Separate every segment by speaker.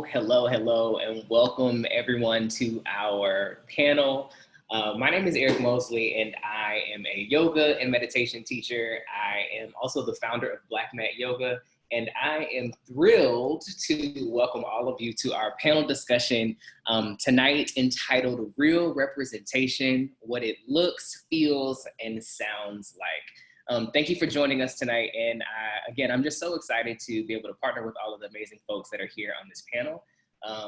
Speaker 1: Hello, and welcome everyone to our panel. My name is Eric Mosley, and I am a yoga and meditation teacher. I am also the founder of Black Mat Yoga, and I am thrilled to welcome all of you to our panel discussion tonight entitled Real Representation, What It Looks, Feels, and Sounds Like. Thank you for joining us tonight. And again, I'm just so excited to be able to partner with all of the amazing folks that are here on this panel.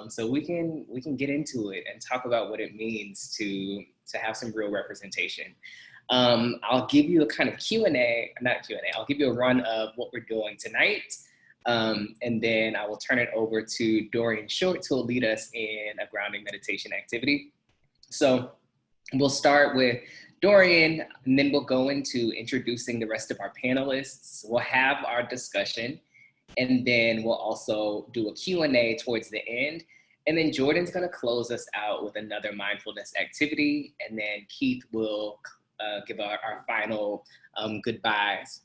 Speaker 1: So we can get into it and talk about what it means to have some real representation. I'll give you a kind of I'll give you a run of what we're doing tonight. And then I will turn it over to Dorian Short, who will lead us in a grounding meditation activity. So we'll start with Dorian, and then we'll go into introducing the rest of our panelists. We'll have our discussion, and then we'll also do a Q&A towards the end. And then Jordan's gonna close us out with another mindfulness activity, and then Keith will give our final goodbyes.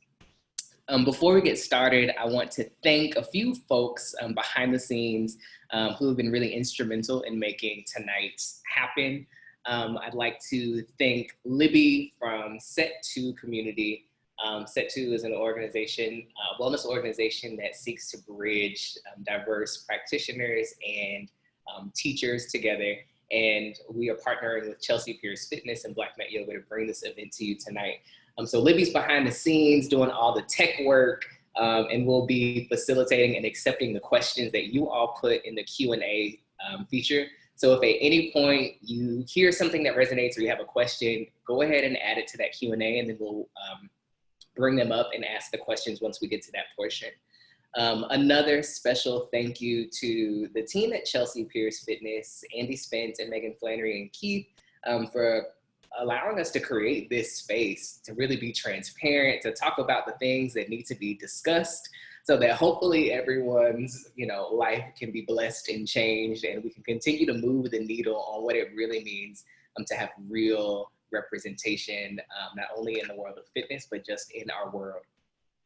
Speaker 1: Before we get started, I want to thank a few folks behind the scenes who have been really instrumental in making tonight happen. I'd like to thank Libby from Set 2 Community. Set 2 is an organization, wellness organization that seeks to bridge diverse practitioners and teachers together. And we are partnering with Chelsea Pierce Fitness and Black Mat Yoga to bring this event to you tonight. So Libby's behind the scenes doing all the tech work, and we'll be facilitating and accepting the questions that you all put in the Q&A feature. So if at any point you hear something that resonates or you have a question, go ahead and add it to that Q&A, and then we'll bring them up and ask the questions once we get to that portion. Another special thank you to the team at Chelsea Pierce Fitness, Andy Spence and Megan Flannery and Keith, for allowing us to create this space to really be transparent, to talk about the things that need to be discussed, so that hopefully everyone's life can be blessed and changed, and we can continue to move the needle on what it really means to have real representation, not only in the world of fitness, but just in our world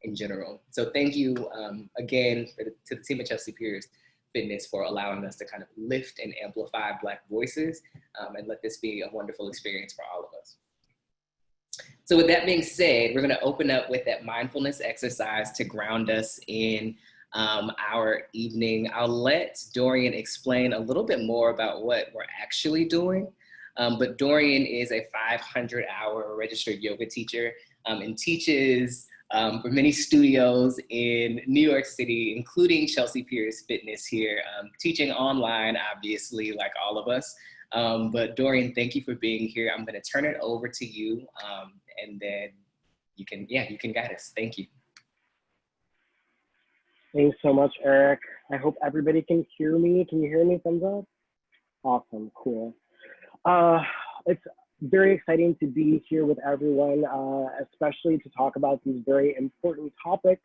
Speaker 1: in general. So thank you again to the team at Chelsea Pierce Fitness for allowing us to kind of lift and amplify Black voices, and let this be a wonderful experience for all of us. So with that being said, we're gonna open up with that mindfulness exercise to ground us in our evening. I'll let Dorian explain a little bit more about what we're actually doing. But Dorian is a 500-hour registered yoga teacher and teaches for many studios in New York City, including Chelsea Pierce Fitness here, teaching online, obviously, like all of us. But Dorian, thank you for being here. I'm gonna turn it over to you, and then you can guide us. Thank you.
Speaker 2: Thanks so much, Eric. I hope everybody can hear me. Can you hear me? Thumbs up? Awesome, cool. It's very exciting to be here with everyone, especially to talk about these very important topics.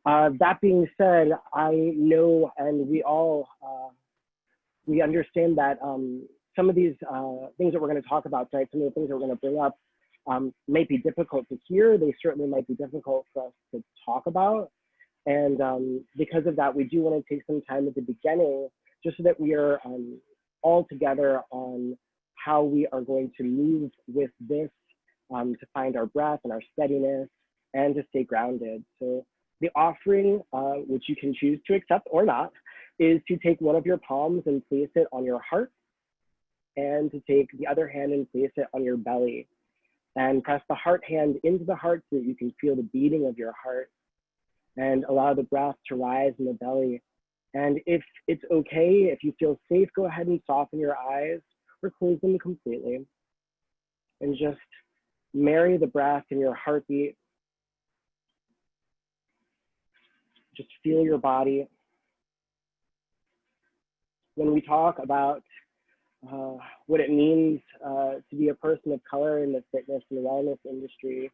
Speaker 2: That being said, I know, and we all, we understand that some of these things that we're going to talk about tonight, some of the things that we're going to bring up may be difficult to hear. They certainly might be difficult for us to talk about. And because of that, we do want to take some time at the beginning just so that we are all together on how we are going to move with this to find our breath and our steadiness and to stay grounded. So the offering, which you can choose to accept or not, is to take one of your palms and place it on your heart, and to take the other hand and place it on your belly, and press the heart hand into the heart so that you can feel the beating of your heart, and allow the breath to rise in the belly. And if it's okay, if you feel safe, go ahead and soften your eyes or close them completely, and just marry the breath and your heartbeat. Just feel your body. When we talk about what it means to be a person of color in the fitness and wellness industry,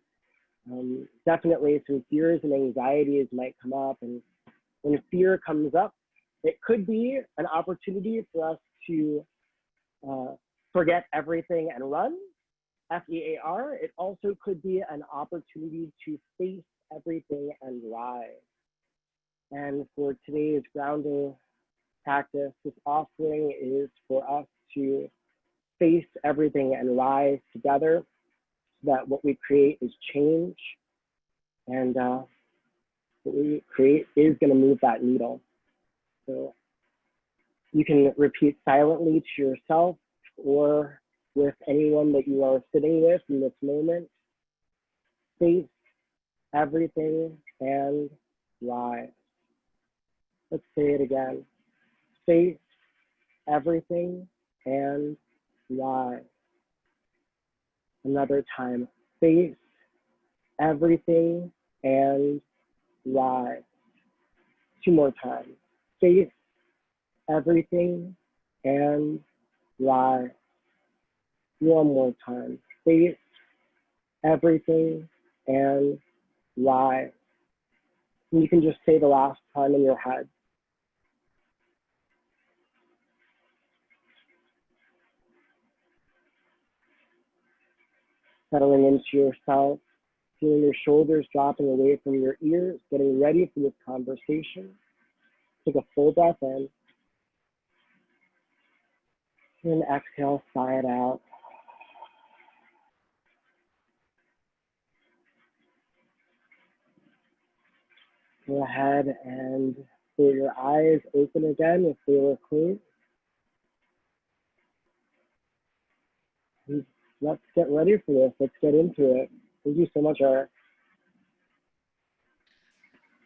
Speaker 2: definitely some fears and anxieties might come up. And when fear comes up, it could be an opportunity for us to forget everything and run, F-E-A-R. It also could be an opportunity to face everything and rise. And for today's grounding practice, this offering is for us to face everything and rise together so that what we create is change, and what we create is going to move that needle. So you can repeat silently to yourself or with anyone that you are sitting with in this moment. Face everything and rise. Let's say it again. Face everything and rise. Another time. Face everything and rise. Two more times. Face everything and rise. One more time. Face everything and rise. And you can just say the last time in your head. Settling into yourself, feeling your shoulders dropping away from your ears, getting ready for this conversation. Take a full breath in. And exhale, sigh it out. Go ahead and pull your eyes open again if they were closed. And let's get ready for this. Let's get into it. Thank you so much, Eric.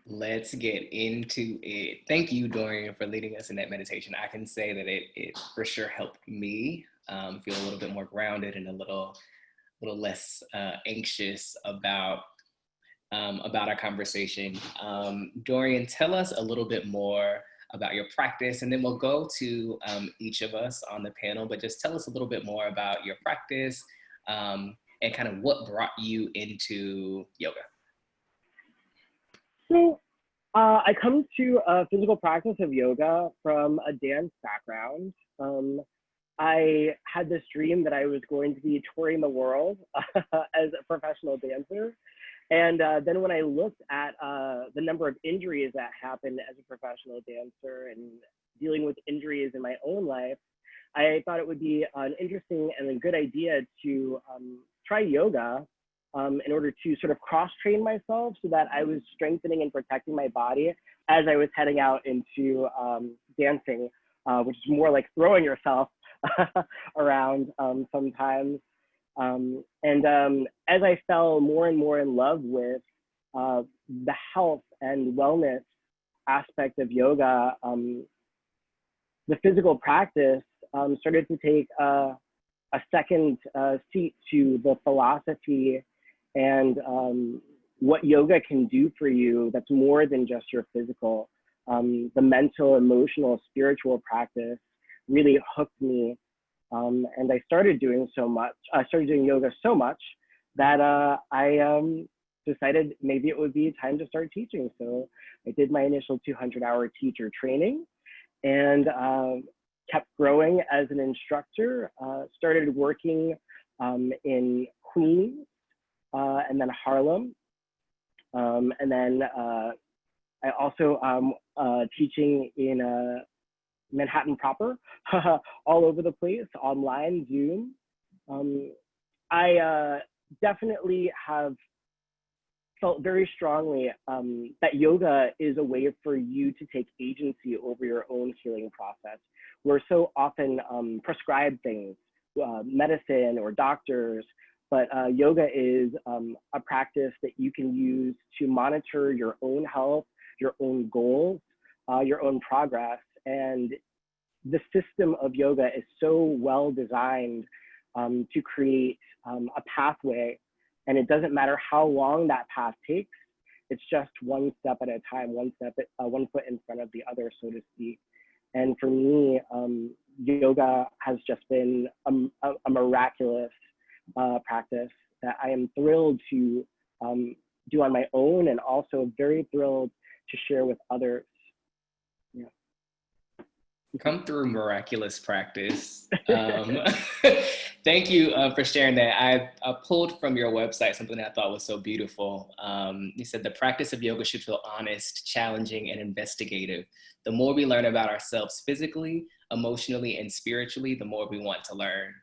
Speaker 1: Let's get into it. Thank you, Dorian, for leading us in that meditation. I can say that it for sure helped me feel a little bit more grounded and a little less anxious about our conversation. Dorian, tell us a little bit more about your practice, and then we'll go to each of us on the panel, but just tell us a little bit more about your practice and kind of what brought you into yoga.
Speaker 2: So I come to a physical practice of yoga from a dance background. I had this dream that I was going to be touring the world as a professional dancer. And then when I looked at the number of injuries that happened as a professional dancer and dealing with injuries in my own life, I thought it would be an interesting and a good idea to try yoga in order to sort of cross-train myself so that I was strengthening and protecting my body as I was heading out into dancing, which is more like throwing yourself around sometimes. As I fell more and more in love with the health and wellness aspect of yoga, the physical practice started to take a second seat to the philosophy and what yoga can do for you that's more than just your physical. The mental, emotional, spiritual practice really hooked me. And I started doing yoga so much that I decided maybe it would be time to start teaching. So I did my initial 200-hour teacher training and kept growing as an instructor, started working in Queens and then Harlem. And then I also teaching in Manhattan proper, all over the place, online, Zoom. I definitely have felt very strongly that yoga is a way for you to take agency over your own healing process. We're so often prescribed things, medicine or doctors, but yoga is a practice that you can use to monitor your own health, your own goals, your own progress. And the system of yoga is so well designed to create a pathway. And it doesn't matter how long that path takes. It's just one step at a time, one foot in front of the other, so to speak. And for me, yoga has just been a miraculous practice that I am thrilled to do on my own, and also very thrilled to share with others. Yeah.
Speaker 1: Come through miraculous practice. Thank you for sharing that. I pulled from your website something that I thought was so beautiful. You said the practice of yoga should feel honest, challenging, and investigative. The more we learn about ourselves physically, emotionally, and spiritually, the more we want to learn.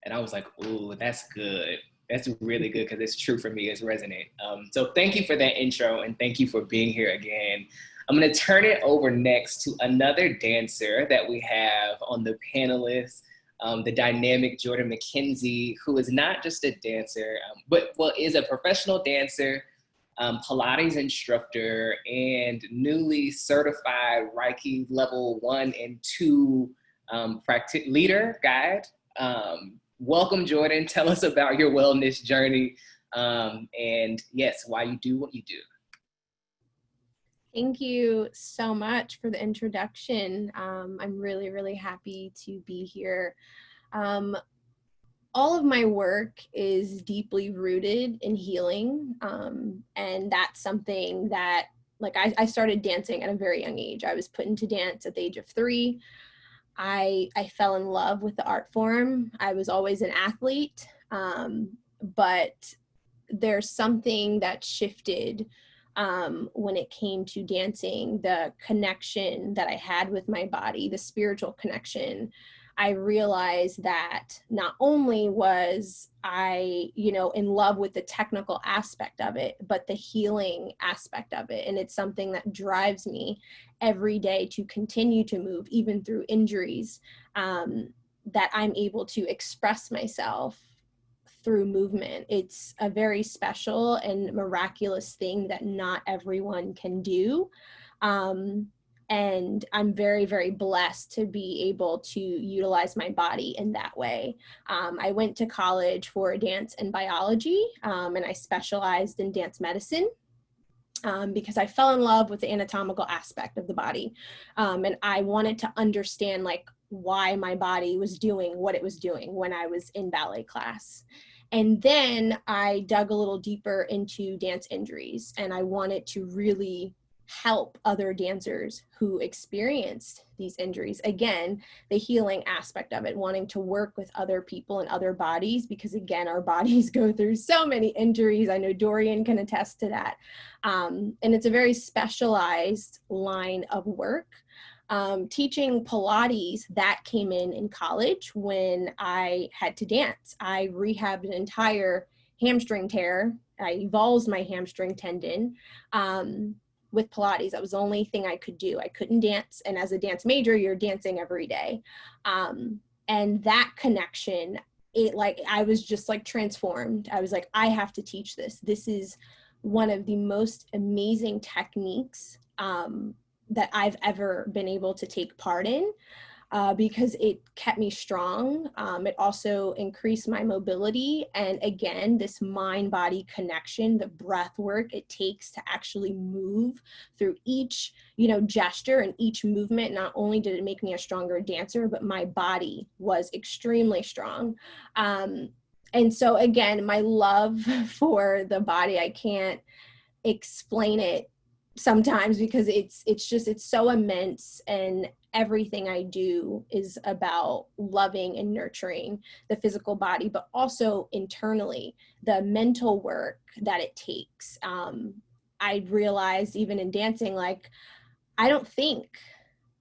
Speaker 1: And I was like, ooh, that's good. That's really good because it's true for me. It's resonant. So thank you for that intro, and thank you for being here again. I'm going to turn it over next to another dancer that we have on the panelists. The dynamic Jordan McKinzie, who is not just a dancer, but is a professional dancer, Pilates instructor, and newly certified Reiki level 1 and 2 leader guide. Welcome, Jordan. Tell us about your wellness journey, and yes, why you do what you do.
Speaker 3: Thank you so much for the introduction. I'm really, really happy to be here. All of my work is deeply rooted in healing, and that's something that, like, I started dancing at a very young age. I was put into dance at the age of 3. I fell in love with the art form. I was always an athlete, but there's something that shifted when it came to dancing, the connection that I had with my body, the spiritual connection. I realized that not only was I, in love with the technical aspect of it, but the healing aspect of it. And it's something that drives me every day to continue to move, even through injuries, that I'm able to express myself through movement. It's a very special and miraculous thing that not everyone can do. And I'm very, very blessed to be able to utilize my body in that way. I went to college for dance and biology, and I specialized in dance medicine. Because I fell in love with the anatomical aspect of the body. And I wanted to understand, like, why my body was doing what it was doing when I was in ballet class. And then I dug a little deeper into dance injuries, and I wanted to really help other dancers who experienced these injuries. Again, the healing aspect of it, wanting to work with other people and other bodies, because again, our bodies go through so many injuries. I know Dorian can attest to that. And it's a very specialized line of work. Teaching Pilates, that came in college when I had to dance. I rehabbed an entire hamstring tear. I evulsed my hamstring tendon with Pilates. That was the only thing I could do. I couldn't dance. And as a dance major, you're dancing every day. And that connection, I was just like transformed. I was like, I have to teach this. This is one of the most amazing techniques that I've ever been able to take part in, because it kept me strong. It also increased my mobility. And again, this mind-body connection, the breath work it takes to actually move through each, gesture and each movement. Not only did it make me a stronger dancer, but my body was extremely strong. And so again, my love for the body, I can't explain it sometimes, because it's so immense, and everything I do is about loving and nurturing the physical body, but also internally, the mental work that it takes. I realized even in dancing, like, I don't think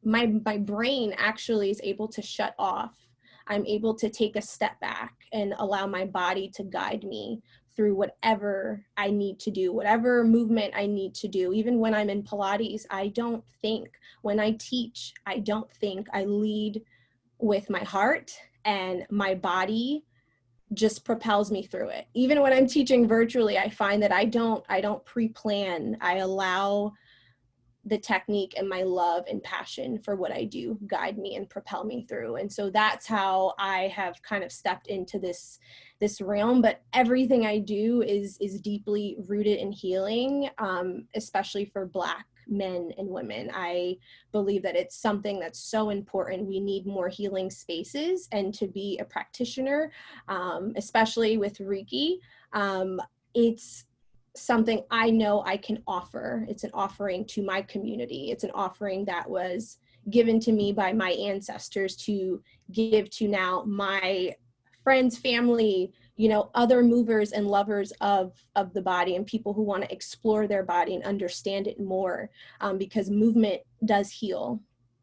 Speaker 3: my brain actually is able to shut off. I'm able to take a step back and allow my body to guide me through whatever I need to do, whatever movement I need to do. Even when I'm in Pilates, I don't think. When I teach, I don't think. I lead with my heart, and my body just propels me through it. Even when I'm teaching virtually, I find that I don't pre-plan. I allow the technique and my love and passion for what I do guide me and propel me through. And so that's how I have kind of stepped into this realm. But everything I do is deeply rooted in healing, especially for Black men and women. I believe that it's something that's so important. We need more healing spaces, and to be a practitioner, especially with Reiki, it's something I know I can offer. It's an offering to my community. It's an offering that was given to me by my ancestors to give to now my friends, family, you know, other movers and lovers of the body, and people who want to explore their body and understand it more, because movement does heal.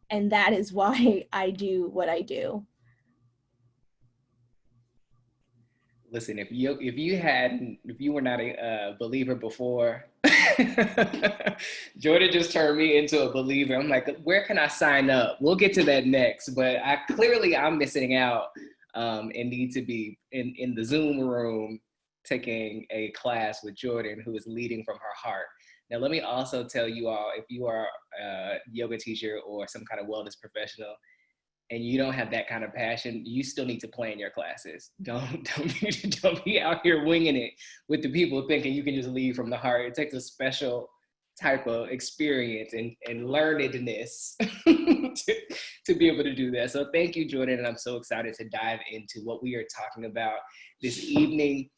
Speaker 3: And that is why I do what I do.
Speaker 1: Listen, if you were not a believer before, Jordan just turned me into a believer. I'm like, where can I sign up? We'll get to that next, but I'm missing out, and need to be in the Zoom room taking a class with Jordan, who is leading from her heart. Now, let me also tell you all, if you are a yoga teacher or some kind of wellness professional, and you don't have that kind of passion, you still need to plan your classes. Don't be out here winging it with the people thinking you can just lead from the heart. It takes a special type of experience and learnedness to be able to do that. So thank you, Jordan, and I'm so excited to dive into what we are talking about this evening.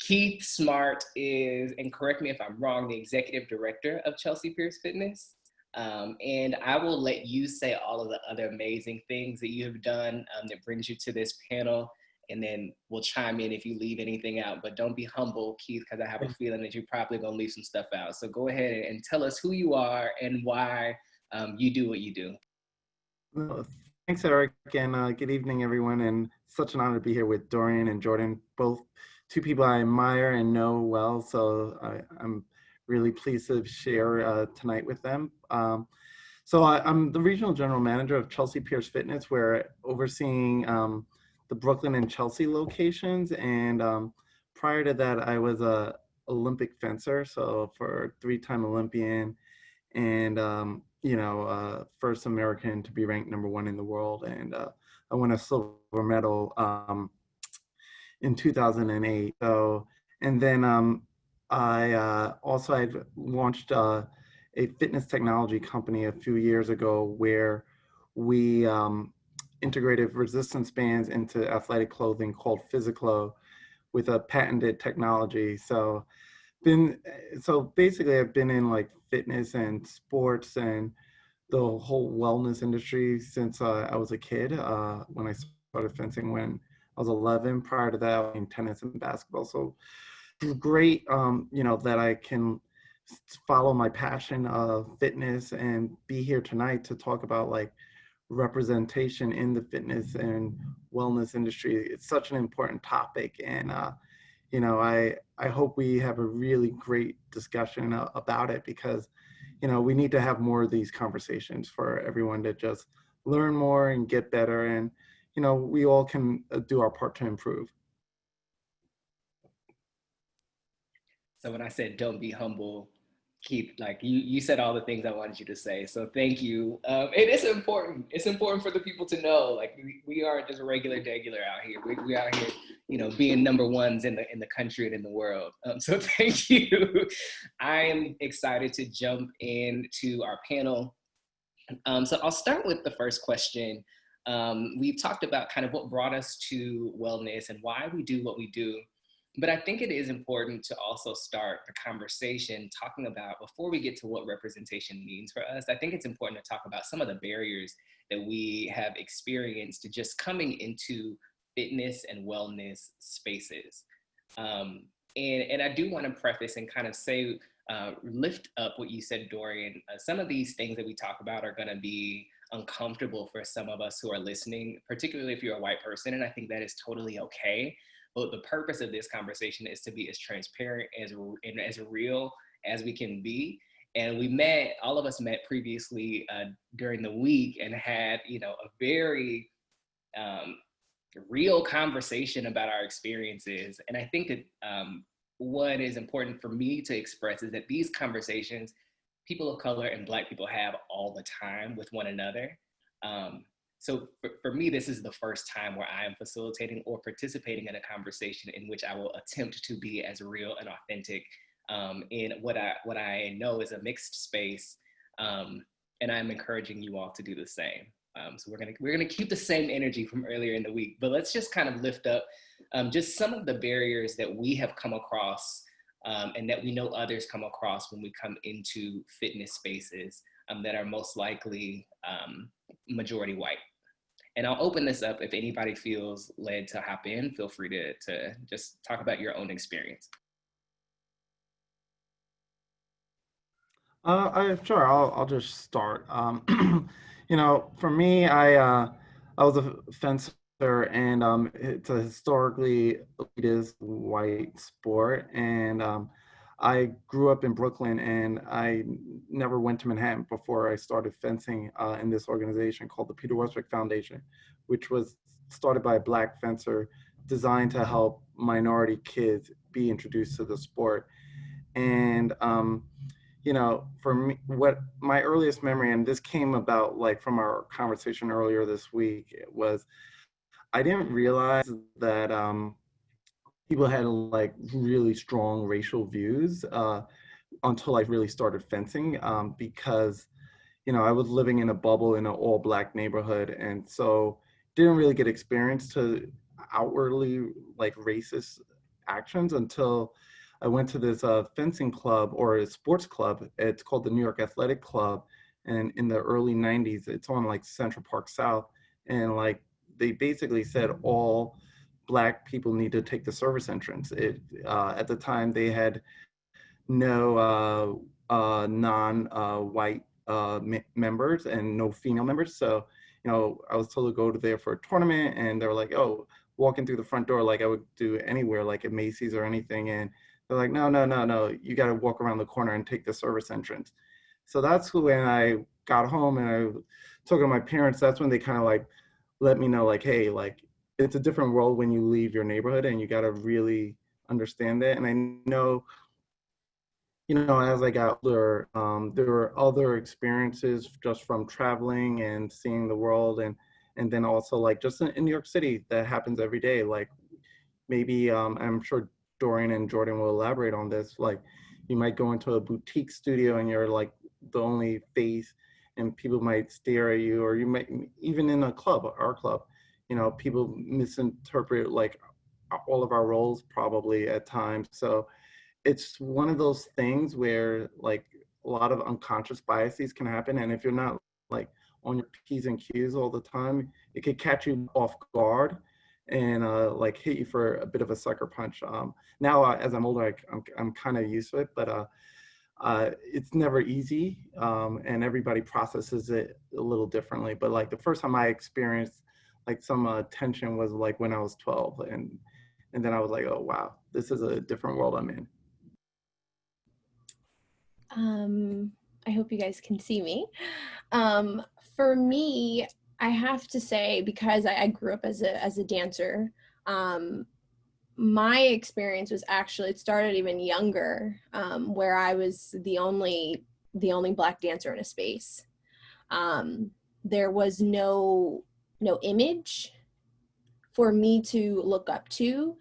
Speaker 1: Keeth Smart is, and correct me if I'm wrong, the executive director of Chelsea Pierce Fitness. And I will let you say all of the other amazing things that you have done that brings you to this panel, and then we'll chime in if you leave anything out. But don't be humble, Keith, because I have a feeling that you're probably going to leave some stuff out. So go ahead and tell us who you are and why you do what you do.
Speaker 4: Well, thanks, Eric, and good evening, everyone. And such an honor to be here with Dorian and Jordan, both two people I admire and know well. So I'm really pleased to share tonight with them. So I'm the regional general manager of Chelsea Pierce Fitness. We're overseeing the Brooklyn and Chelsea locations. And prior to that, I was a Olympic fencer. So for 3-time Olympian and, first American to be ranked '1 in the world. And I won a silver medal in 2008. So, and then I also had launched a fitness technology company a few years ago where we integrated resistance bands into athletic clothing called Physiclo with a patented technology. So basically I've been in like fitness and sports and the whole wellness industry since I was a kid, when I started fencing when I was 11. Prior to that, I was in tennis and basketball. So it's great, that I can follow my passion of fitness and be here tonight to talk about like representation in the fitness and wellness industry. It's such an important topic, and I hope we have a really great discussion about it, because we need to have more of these conversations for everyone to just learn more and get better, and we all can do our part to improve.
Speaker 1: So when I said don't be humble, Keith, like you said all the things I wanted you to say. So thank you. It is important. It's important for the people to know, like we aren't just regular out here. We out here, being #1s in the country and in the world. So thank you. I am excited to jump into our panel. So I'll start with the first question. We've talked about kind of what brought us to wellness and why we do what we do. But I think it is important to also start the conversation talking about, before we get to what representation means for us, I think it's important to talk about some of the barriers that we have experienced to just coming into fitness and wellness spaces. And I do want to preface and kind of say, lift up what you said, Dorian. Some of these things that we talk about are going to be uncomfortable for some of us who are listening, particularly if you're a white person, and I think that is totally okay. But the purpose of this conversation is to be as transparent and as real as we can be. And all of us met previously during the week and had, a very real conversation about our experiences. And I think that what is important for me to express is that these conversations, people of color and Black people have all the time with one another. So for me, this is the first time where I am facilitating or participating in a conversation in which I will attempt to be as real and authentic in what I know is a mixed space. And I'm encouraging you all to do the same. So we're gonna keep the same energy from earlier in the week, but let's just kind of lift up just some of the barriers that we have come across and that we know others come across when we come into fitness spaces that are most likely majority white. And I'll open this up. If anybody feels led to hop in, feel free to just talk about your own experience.
Speaker 4: Sure, I'll just start. You know, for me, I was a fencer, and it's a historically elitist white sport, and I grew up in Brooklyn, and I never went to Manhattan before I started fencing in this organization called the Peter Westbrook Foundation, which was started by a Black fencer, designed to help minority kids be introduced to the sport. And you know, for me, what my earliest memory, and this came about like from our conversation earlier this week, was I didn't realize that people had like really strong racial views until I really started fencing, because, you know, I was living in a bubble in an all Black neighborhood, and so didn't really get experience to outwardly like racist actions until I went to this fencing club, or a sports club. It's called the New York Athletic Club, and in the early 90s, it's on like Central Park South, and like they basically said all Black people need to take the service entrance. At the time they had no non-white members and no female members. So, you know, I was told to go to there for a tournament, and they were like, oh, walking through the front door like I would do anywhere, like at Macy's or anything. And they're like, no, no, no, no, you got to walk around the corner and take the service entrance. So that's when I got home and I talked to my parents. That's when they kind of like let me know, like, hey, like it's a different world when you leave your neighborhood, and you got to really understand it. And I know, you know, as I got older, there were other experiences just from traveling and seeing the world, and then also like just in New York City that happens every day. Like maybe I'm sure Dorian and Jordan will elaborate on this. Like you might go into a boutique studio and you're like the only face, and people might stare at you, or you might even in a club, our club, you know, people misinterpret like all of our roles probably at times. So it's one of those things where like a lot of unconscious biases can happen, and if you're not like on your P's and Q's all the time, it could catch you off guard and like hit you for a bit of a sucker punch. Now as I'm older, I'm kind of used to it, but it's never easy, and everybody processes it a little differently. But like the first time I experienced like some tension was like when I was 12, and then I was like, oh wow, this is a different world I'm in.
Speaker 3: I hope you guys can see me. For me, I have to say, because I grew up as a dancer, my experience was actually, it started even younger, where I was the only Black dancer in a space. There was no image for me to look up to,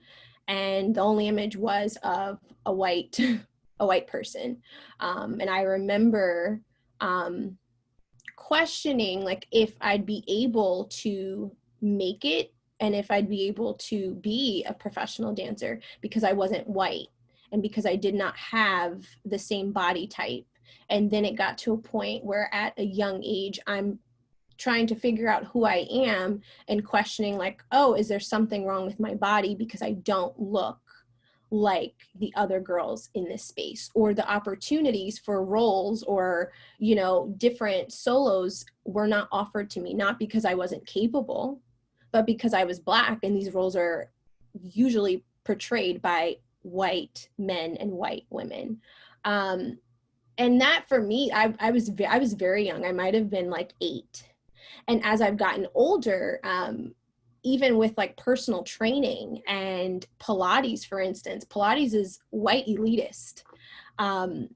Speaker 3: and the only image was of a white person. And I remember questioning like if I'd be able to make it, and if I'd be able to be a professional dancer, because I wasn't white and because I did not have the same body type. And then it got to a point where at a young age, I'm trying to figure out who I am and questioning like, oh, is there something wrong with my body because I don't look like the other girls in this space, or the opportunities for roles or, you know, different solos were not offered to me, not because I wasn't capable, but because I was Black, and these roles are usually portrayed by white men and white women. And that for me, I was very young. I might have been like 8. And as I've gotten older, even with like personal training and Pilates, for instance, Pilates is white elitist.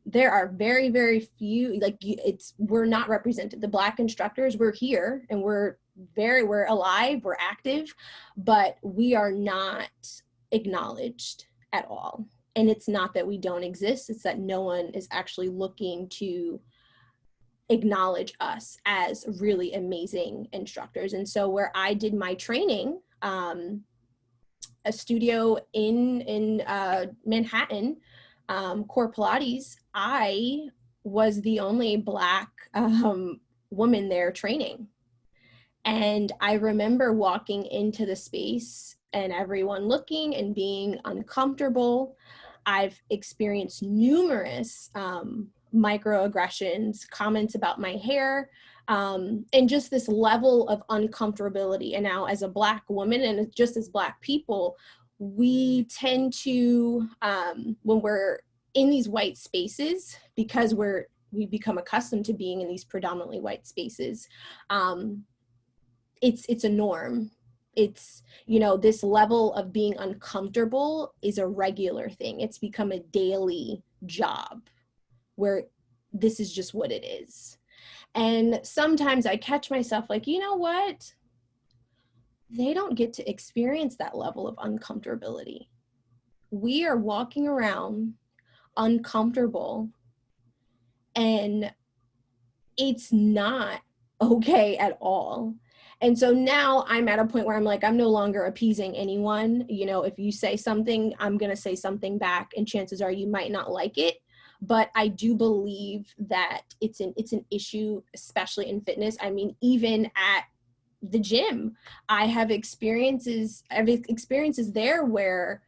Speaker 3: There are very, very few, like we're not represented. The Black instructors, we're here and we're alive, we're active, but we are not acknowledged at all. And it's not that we don't exist, it's that no one is actually looking to acknowledge us as really amazing instructors. And so where I did my training, a studio in Manhattan, Core Pilates, I was the only Black woman there training. And I remember walking into the space and everyone looking and being uncomfortable. I've experienced numerous microaggressions, comments about my hair, and just this level of uncomfortability. And now as a Black woman and just as Black people, we tend to, when we're in these white spaces, because we become accustomed to being in these predominantly white spaces, it's a norm. It's, you know, this level of being uncomfortable is a regular thing. It's become a daily job where this is just what it is. And sometimes I catch myself like, you know what? They don't get to experience that level of uncomfortability. We are walking around uncomfortable, and it's not okay at all. And so now I'm at a point where I'm like, I'm no longer appeasing anyone. You know, if you say something, I'm going to say something back, and chances are you might not like it. But I do believe that it's an issue, especially in fitness. I mean, even at the gym, I have experiences there where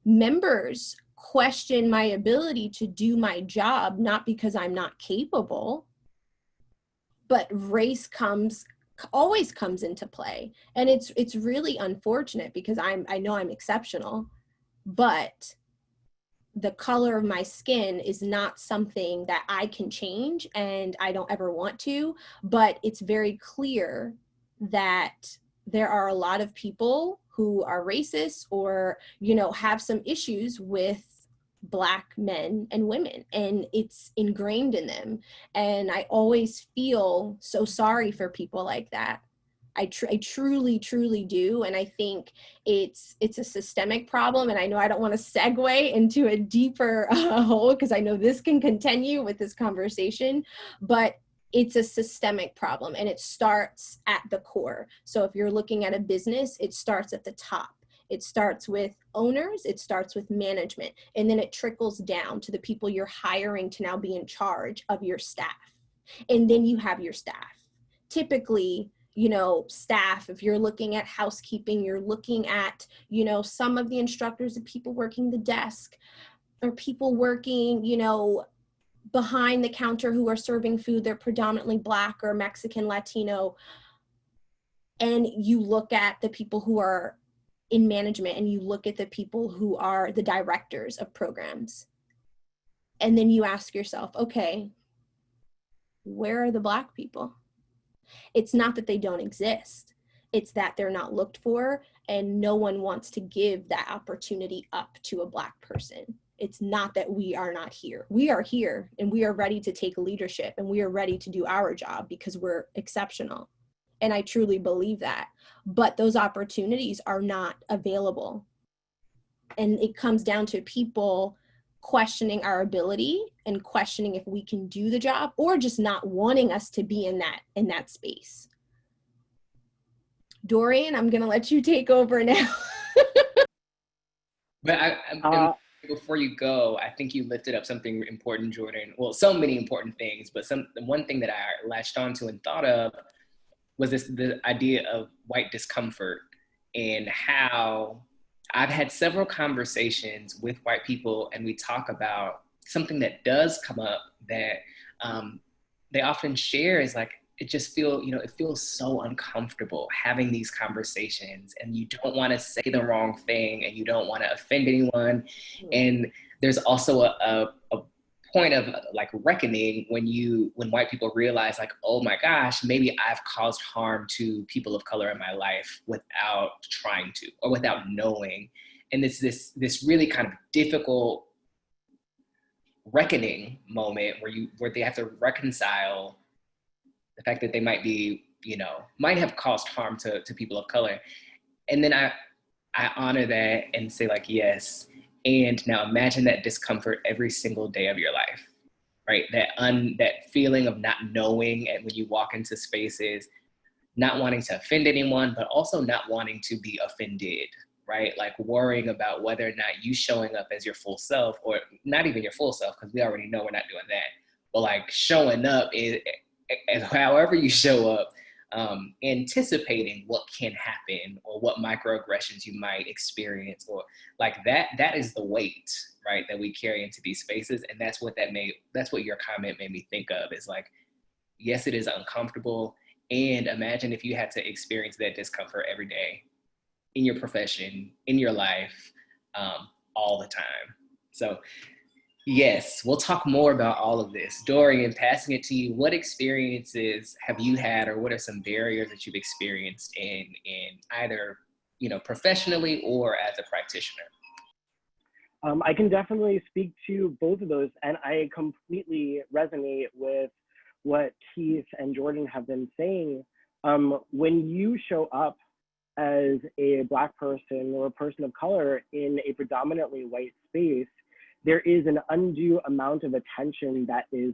Speaker 3: members question my ability to do my job, not because I'm not capable, but race always comes into play. And it's really unfortunate because I know I'm exceptional, but the color of my skin is not something that I can change, and I don't ever want to. But it's very clear that there are a lot of people who are racist or, you know, have some issues with Black men and women, and it's ingrained in them. And I always feel so sorry for people like that. I truly do. And I think it's a systemic problem. And I know I don't want to segue into a deeper hole, because I know this can continue with this conversation, but it's a systemic problem, and it starts at the core. So if you're looking at a business, it starts at the top. It starts with owners, it starts with management, and then it trickles down to the people you're hiring to now be in charge of your staff. And then you have your staff. Typically, you know, staff, if you're looking at housekeeping, you're looking at, you know, some of the instructors and people working the desk, or people working, you know, behind the counter who are serving food. They're predominantly Black or Mexican, Latino. And you look at the people who are in management, and you look at the people who are the directors of programs. And then you ask yourself, okay, where are the Black people? It's not that they don't exist. It's that they're not looked for, and no one wants to give that opportunity up to a Black person. It's not that we are not here. We are here, and we are ready to take leadership, and we are ready to do our job because we're exceptional. And I truly believe that. But those opportunities are not available. And it comes down to people questioning our ability and questioning if we can do the job, or just not wanting us to be in that space. Dorian, I'm going to let you take over now.
Speaker 1: But before you go, I think you lifted up something important, Jordan. Well, so many important things, but one thing that I latched onto and thought of was the idea of white discomfort, and how I've had several conversations with white people, and we talk about something that does come up that they often share is like, it feels so uncomfortable having these conversations, and you don't want to say the wrong thing, and you don't want to offend anyone. And there's also a point of like reckoning when white people realize like, oh my gosh, maybe I've caused harm to people of color in my life without trying to, or without knowing. And it's this really kind of difficult reckoning moment where they have to reconcile the fact that they might have caused harm to people of color. And then I honor that and say like, yes. And now imagine that discomfort every single day of your life, right? That feeling of not knowing, and when you walk into spaces, not wanting to offend anyone, but also not wanting to be offended, right? Like worrying about whether or not you showing up as your full self, or not even your full self, because we already know we're not doing that, but like showing up is however you show up, anticipating what can happen or what microaggressions you might experience, or like that is the weight, right, that we carry into these spaces. And that's what your comment made me think of, is like, yes, it is uncomfortable. And imagine if you had to experience that discomfort every day in your profession, in your life, all the time. So yes, we'll talk more about all of this. Dorian, passing it to you, what experiences have you had, or what are some barriers that you've experienced in either, professionally or as a practitioner?
Speaker 2: I can definitely speak to both of those, and I completely resonate with what Keith and Jordan have been saying. When you show up as a Black person or a person of color in a predominantly white space, there is an undue amount of attention that is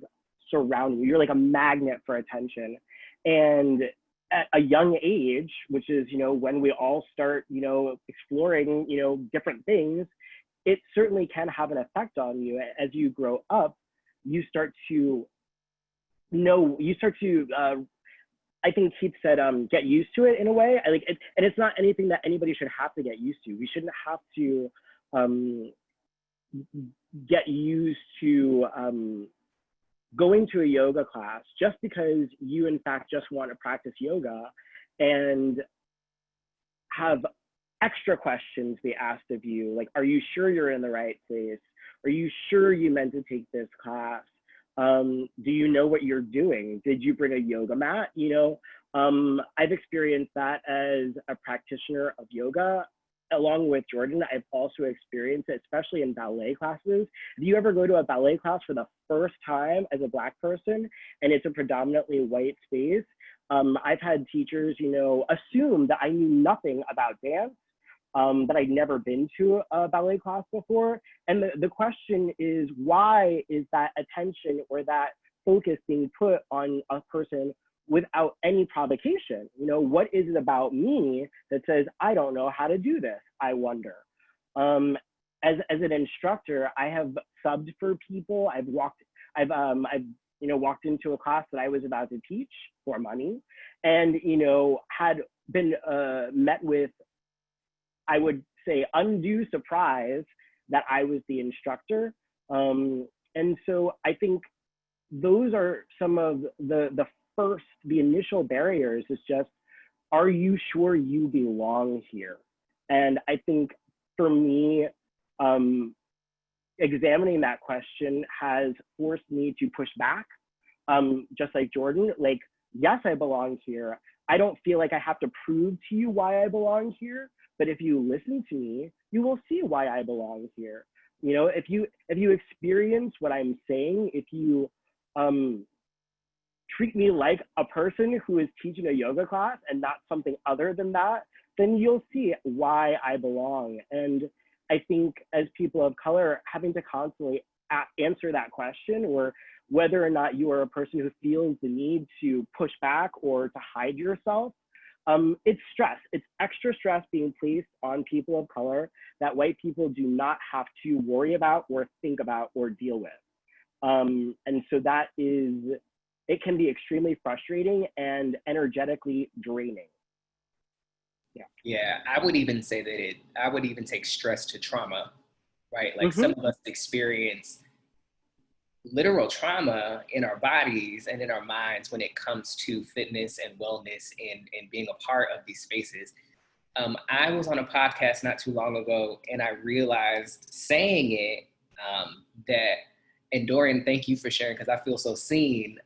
Speaker 2: surrounding you. You're like a magnet for attention. And at a young age, which is, when we all start, exploring, different things, it certainly can have an effect on you. As you grow up, you start to I think Keith said, get used to it in a way. And it's not anything that anybody should have to get used to. We shouldn't have to get used to going to a yoga class just because you in fact just want to practice yoga and have extra questions be asked of you. Like, are you sure you're in the right place? Are you sure you meant to take this class? Do you know what you're doing? Did you bring a yoga mat? I've experienced that as a practitioner of yoga. Along with Jordan, I've also experienced it, especially in ballet classes. If you ever go to a ballet class for the first time as a Black person, and it's a predominantly white space, I've had teachers, assume that I knew nothing about dance, that I'd never been to a ballet class before. And the question is, why is that attention or that focus being put on a person without any provocation? What is it about me that says, I don't know how to do this, I wonder? As an instructor, I have subbed for people. I've walked into a class that I was about to teach for money, and, had been met with, I would say, undue surprise that I was the instructor. And so I think those are some of the initial barriers, is just, are you sure you belong here? And I think for me, examining that question has forced me to push back, just like Jordan, like, yes, I belong here. I don't feel like I have to prove to you why I belong here, but if you listen to me, you will see why I belong here. If you experience what I'm saying, if you treat me like a person who is teaching a yoga class and not something other than that, then you'll see why I belong. And I think as people of color, having to constantly answer that question, or whether or not you are a person who feels the need to push back or to hide yourself, it's stress. It's extra stress being placed on people of color that white people do not have to worry about or think about or deal with. And so it can be extremely frustrating and energetically draining.
Speaker 1: Yeah, I would even say that I would even take stress to trauma, right? Like, some of us experience literal trauma in our bodies and in our minds when it comes to fitness and wellness and being a part of these spaces. I was on a podcast not too long ago, and I realized, saying it, and Dorian, thank you for sharing, because I feel so seen,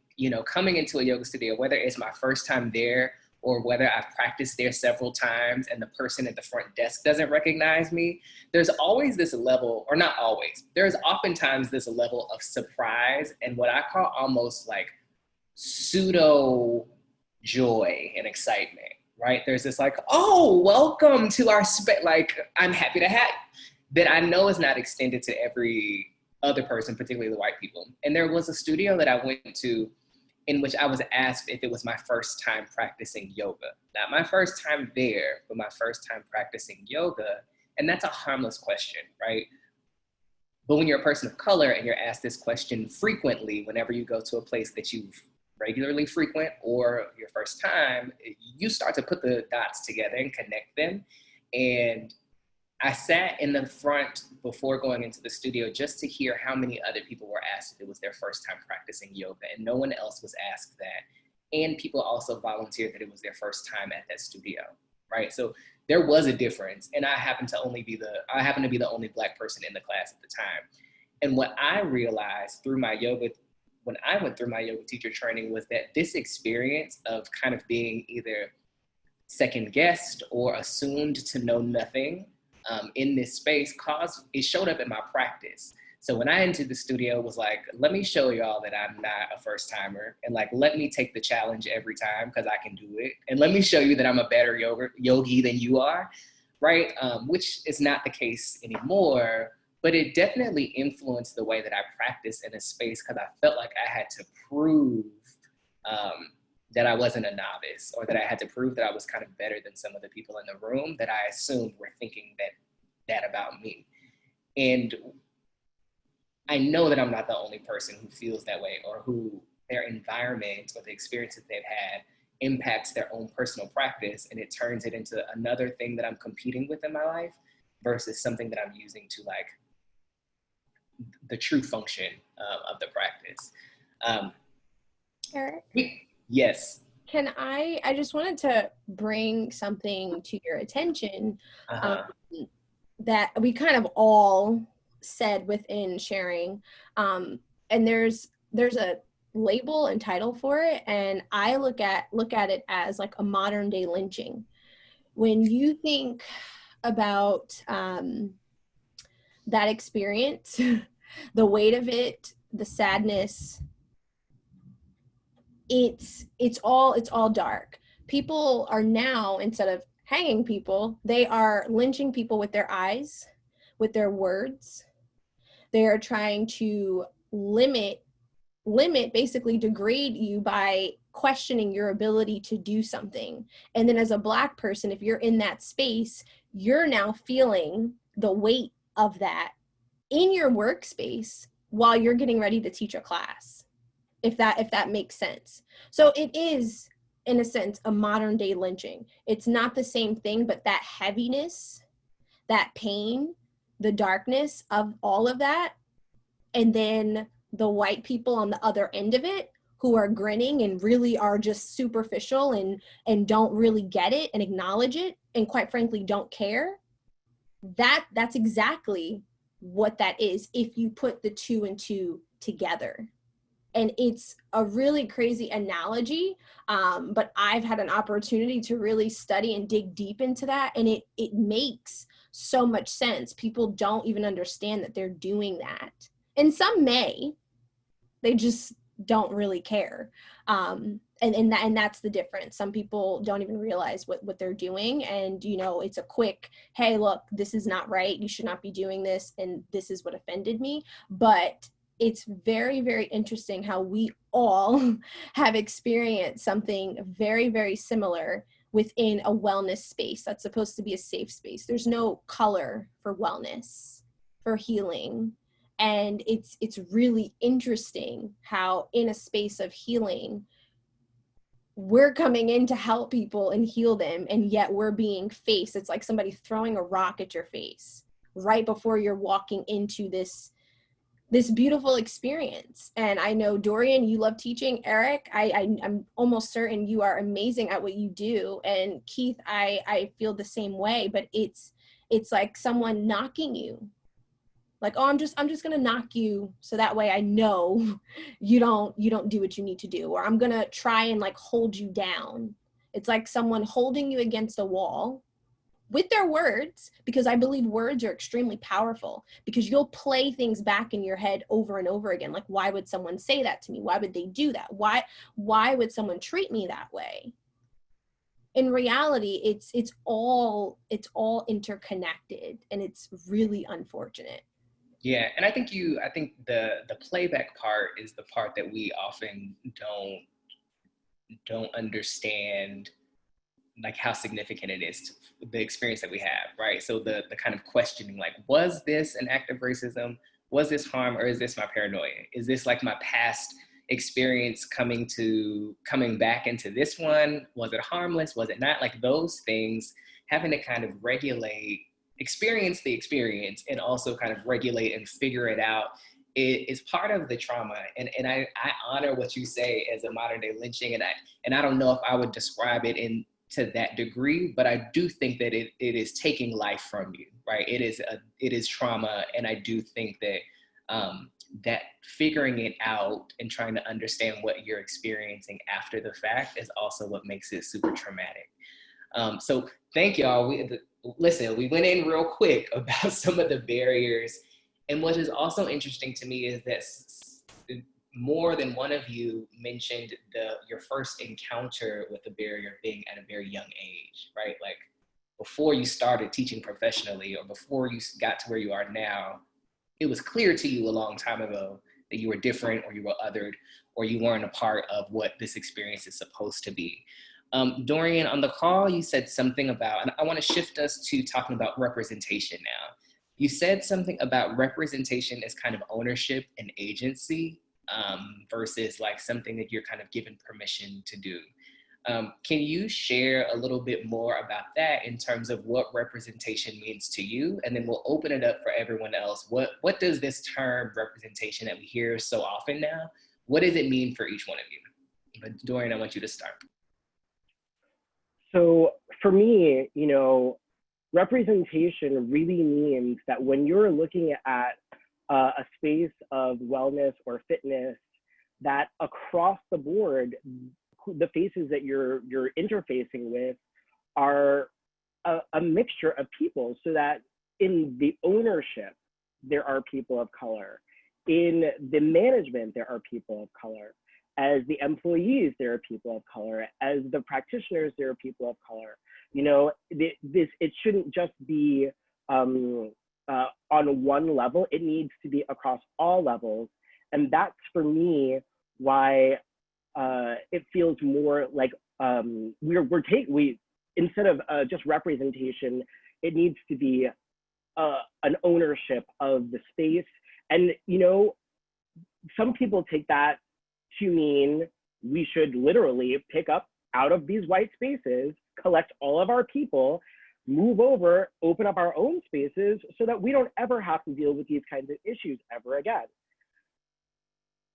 Speaker 1: coming into a yoga studio, whether it's my first time there or whether I've practiced there several times and the person at the front desk doesn't recognize me, there's always this level, or not always, there's oftentimes this level of surprise and what I call almost like pseudo joy and excitement, right? There's this like, oh, welcome to our space. Like, I'm happy to have that I know is not extended to every other person, particularly the white people. And there was a studio that I went to in which I was asked if it was my first time practicing yoga. Not my first time there, but my first time practicing yoga. And that's a harmless question, right? But when you're a person of color and you're asked this question frequently, whenever you go to a place that you've regularly frequent or your first time, you start to put the dots together and connect them. And I sat in the front before going into the studio just to hear how many other people were asked if it was their first time practicing yoga, and no one else was asked that. And people also volunteered that it was their first time at that studio, right? So there was a difference, and I happened to be the only Black person in the class at the time. And what I realized through my yoga, when I went through my yoga teacher training, was that this experience of kind of being either second guessed or assumed to know nothing in this space it showed up in my practice. So when I entered the studio, it was like, let me show y'all that I'm not a first timer, and like, let me take the challenge every time because I can do it. And let me show you that I'm a better yogi than you are, right? Which is not the case anymore, but it definitely influenced the way that I practice in a space because I felt like I had to prove that I wasn't a novice, or that I had to prove that I was kind of better than some of the people in the room that I assumed were thinking that about me. And I know that I'm not the only person who feels that way, or who their environment or the experiences they've had impacts their own personal practice, and it turns it into another thing that I'm competing with in my life versus something that I'm using to like the true function of the practice.
Speaker 3: Eric?
Speaker 1: Yes.
Speaker 3: Can I just wanted to bring something to your attention that we kind of all said within sharing. And there's a label and title for it, and I look at it as like a modern day lynching. When you think about that experience, the weight of it, the sadness, it's all dark. People are now, instead of hanging people, they are lynching people with their eyes, with their words. They are trying to limit, basically degrade you by questioning your ability to do something. And then as a Black person, if you're in that space, you're now feeling the weight of that in your workspace while you're getting ready to teach a class, if that makes sense. So it is, in a sense, a modern day lynching. It's not the same thing, but that heaviness, that pain, the darkness of all of that, and then the white people on the other end of it who are grinning and really are just superficial and don't really get it and acknowledge it, and quite frankly don't care. That's exactly what that is if you put the two and two together. And it's a really crazy analogy, but I've had an opportunity to really study and dig deep into that, and it makes so much sense. People don't even understand that they're doing that. And some may, they just don't really care. And that's the difference. Some people don't even realize what they're doing. And, you know, it's a quick, hey, look, this is not right. You should not be doing this. And this is what offended me. But it's very, very interesting how we all have experienced something very, very similar within a wellness space that's supposed to be a safe space. There's no color for wellness, for healing. And it's really interesting how in a space of healing, we're coming in to help people and heal them, and yet we're being faced. It's like somebody throwing a rock at your face right before you're walking into this beautiful experience. And I know, Dorian, you love teaching. Eric, I'm almost certain you are amazing at what you do. And Keith, I feel the same way, but it's like someone knocking you. Like, oh, I'm just gonna knock you so that way I know you don't do what you need to do, or I'm gonna try and like hold you down. It's like someone holding you against a wall with their words, because I believe words are extremely powerful, because you'll play things back in your head over and over again. Like, why would someone say that to me? Why would they do that? Why would someone treat me that way? In reality, it's all interconnected, and it's really unfortunate.
Speaker 1: Yeah, and I think the playback part is the part that we often don't understand, like how significant it is to the experience that we have, right? So the kind of questioning, like, was this an act of racism? Was this harm, or is this my paranoia? Is this like my past experience coming back into this one? Was it harmless? Was it not? Like those things, having to kind of experience the experience and also kind of regulate and figure it out is part of the trauma. And I honor what you say as a modern day lynching. And I don't know if I would describe it to that degree, but I do think that it is taking life from you, right? It is trauma. And I do think that that figuring it out and trying to understand what you're experiencing after the fact is also what makes it super traumatic. So thank y'all. Listen, we went in real quick about some of the barriers. And what is also interesting to me is that more than one of you mentioned your first encounter with the barrier being at a very young age, right? Like before you started teaching professionally or before you got to where you are now, it was clear to you a long time ago that you were different or you were othered or you weren't a part of what this experience is supposed to be. Dorian, on the call, you said something about, and I want to shift us to talking about representation now. You said something about representation as kind of ownership and agency versus like something that you're kind of given permission to do. Can you share a little bit more about that in terms of what representation means to you? And then we'll open it up for everyone else. What does this term representation that we hear so often now, what does it mean for each one of you? But Dorian, I want you to start.
Speaker 2: So for me, representation really means that when you're looking at a space of wellness or fitness, that across the board, the faces that you're interfacing with are a mixture of people, so that in the ownership, there are people of color. In the management, there are people of color. As the employees, there are people of color. As the practitioners, there are people of color. It shouldn't just be on one level. It needs to be across all levels. And that's, for me, why it feels more like instead of just representation, it needs to be an ownership of the space. And some people take that to mean we should literally pick up out of these white spaces, collect all of our people, move over, open up our own spaces so that we don't ever have to deal with these kinds of issues ever again.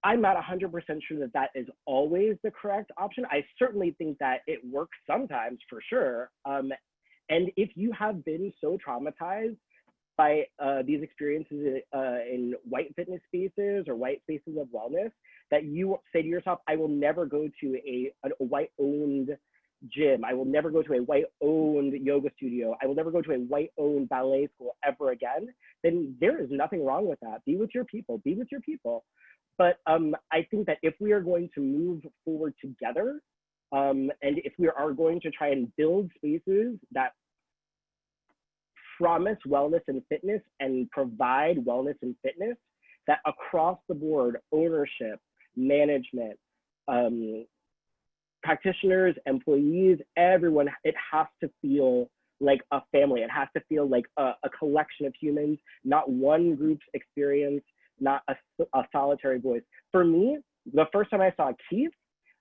Speaker 2: I'm not 100% sure that that is always the correct option. I certainly think that it works sometimes, for sure. And if you have been so traumatized by these experiences in white fitness spaces or white spaces of wellness, that you say to yourself, I will never go to a white-owned gym. I will never go to a white-owned yoga studio. I will never go to a white-owned ballet school ever again, then there is nothing wrong with that. Be with your people, be with your people. But I think that if we are going to move forward together, and if we are going to try and build spaces that promise wellness and fitness and provide wellness and fitness, that across the board, ownership, management, practitioners, employees, everyone, it has to feel like a family. It has to feel like a collection of humans, not one group's experience, not a solitary voice. For me, the first time I saw Keith,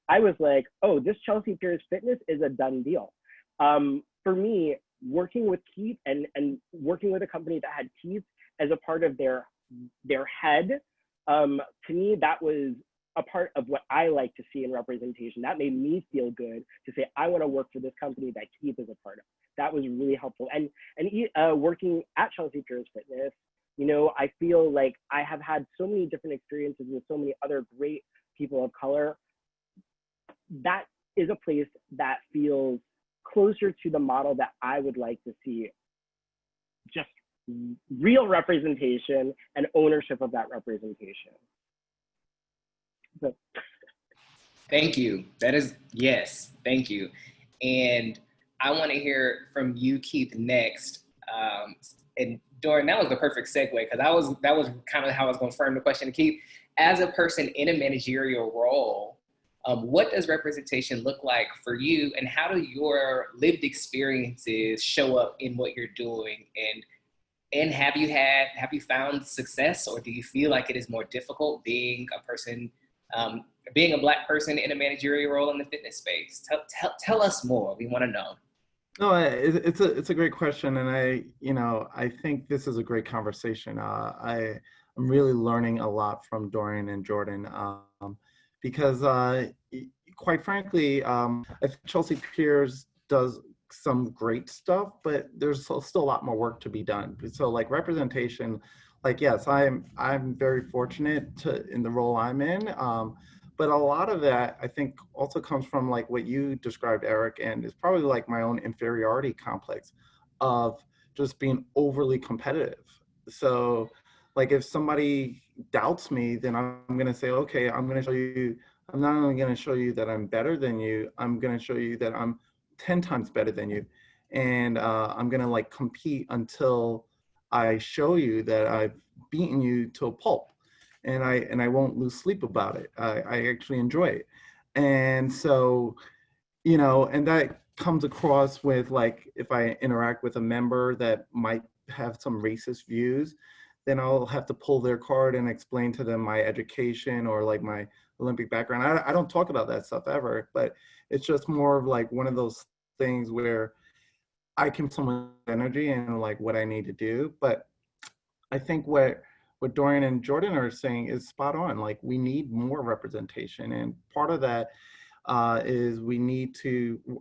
Speaker 2: I was like, oh, this Chelsea Piers Fitness is a done deal. For me, working with Keith and working with a company that had Keith as a part of their head, to me, that was a part of what I like to see in representation. That made me feel good to say, I want to work for this company that Keith is a part of. That was really helpful. And working at Chelsea Piers Fitness, I feel like I have had so many different experiences with so many other great people of color. That is a place that feels closer to the model that I would like to see. Just real representation and ownership of that representation. So.
Speaker 1: Thank you. That is, yes, thank you. And I want to hear from you, Keith, next. And Dorian, that was the perfect segue, because that was kind of how I was going to frame the question to Keith. As a person in a managerial role, what does representation look like for you, and how do your lived experiences show up in what you're doing? And have you found success, or do you feel like it is more difficult being a person being a Black person in a managerial role in the fitness space? Tell us more. We want to know.
Speaker 4: No, it's a great question, and I think this is a great conversation. I'm really learning a lot from Dorian and Jordan, because quite frankly, I think Chelsea Piers does some great stuff, but there's still a lot more work to be done. So like representation, like yes, I'm very fortunate in the role I'm in. But a lot of that, I think, also comes from like what you described, Eric, and it's probably like my own inferiority complex of just being overly competitive. So like if somebody doubts me, then I'm going to say, okay, I'm going to show you, I'm not only going to show you that I'm better than you, I'm going to show you that I'm 10 times better than you. And I'm going to like compete until I show you that I've beaten you to a pulp. And I won't lose sleep about it. I actually enjoy it. And so, and that comes across with like, if I interact with a member that might have some racist views, then I'll have to pull their card and explain to them my education or like my Olympic background. I don't talk about that stuff ever, but it's just more of like one of those things where I can put someone's energy and like what I need to do. But I think what Dorian and Jordan are saying is spot on. Like we need more representation, and part of that is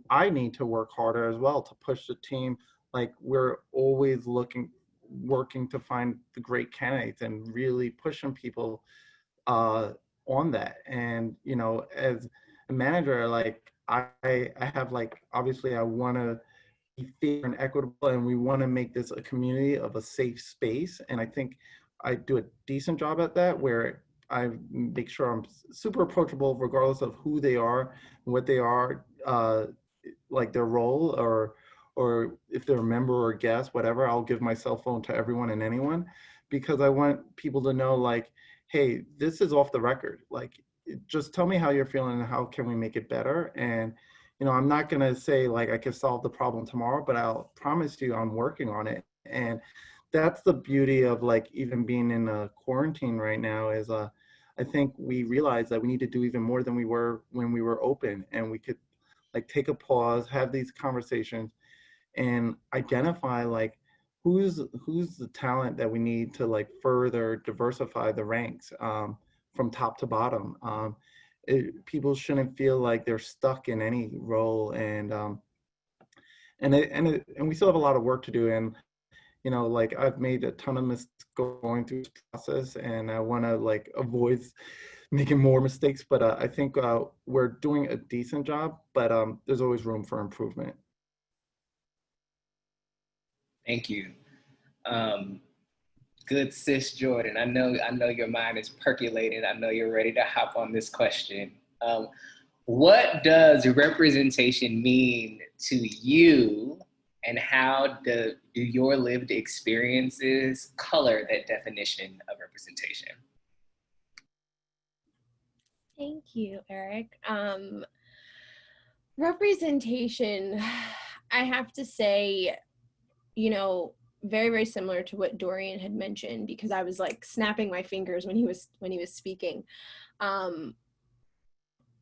Speaker 4: I need to work harder as well to push the team. Like we're always working to find the great candidates and really pushing people on that. And as a manager, like I have like obviously I want to be fair and equitable, and we want to make this a community of a safe space. And I think I do a decent job at that, where I make sure I'm super approachable regardless of who they are, what they are, like their role, or if they're a member or a guest, whatever. I'll give my cell phone to everyone and anyone, because I want people to know like, hey, this is off the record. Like, just tell me how you're feeling and how can we make it better. And I'm not going to say like I can solve the problem tomorrow, but I'll promise you I'm working on it. And that's the beauty of like even being in a quarantine right now is I think we realize that we need to do even more than we were when we were open, and we could like take a pause, have these conversations, and identify like who's the talent that we need to like further diversify the ranks from top to bottom. People shouldn't feel like they're stuck in any role, and we still have a lot of work to do. And like I've made a ton of mistakes going through this process, and I want to like avoid making more mistakes. But I think we're doing a decent job, but there's always room for improvement.
Speaker 1: Thank you. Good sis Jordan. I know your mind is percolating. I know you're ready to hop on this question. What does representation mean to you, and how do your lived experiences color that definition of representation?
Speaker 3: Thank you, Eric. Representation, I have to say, very, very similar to what Dorian had mentioned, because I was like snapping my fingers when he was speaking.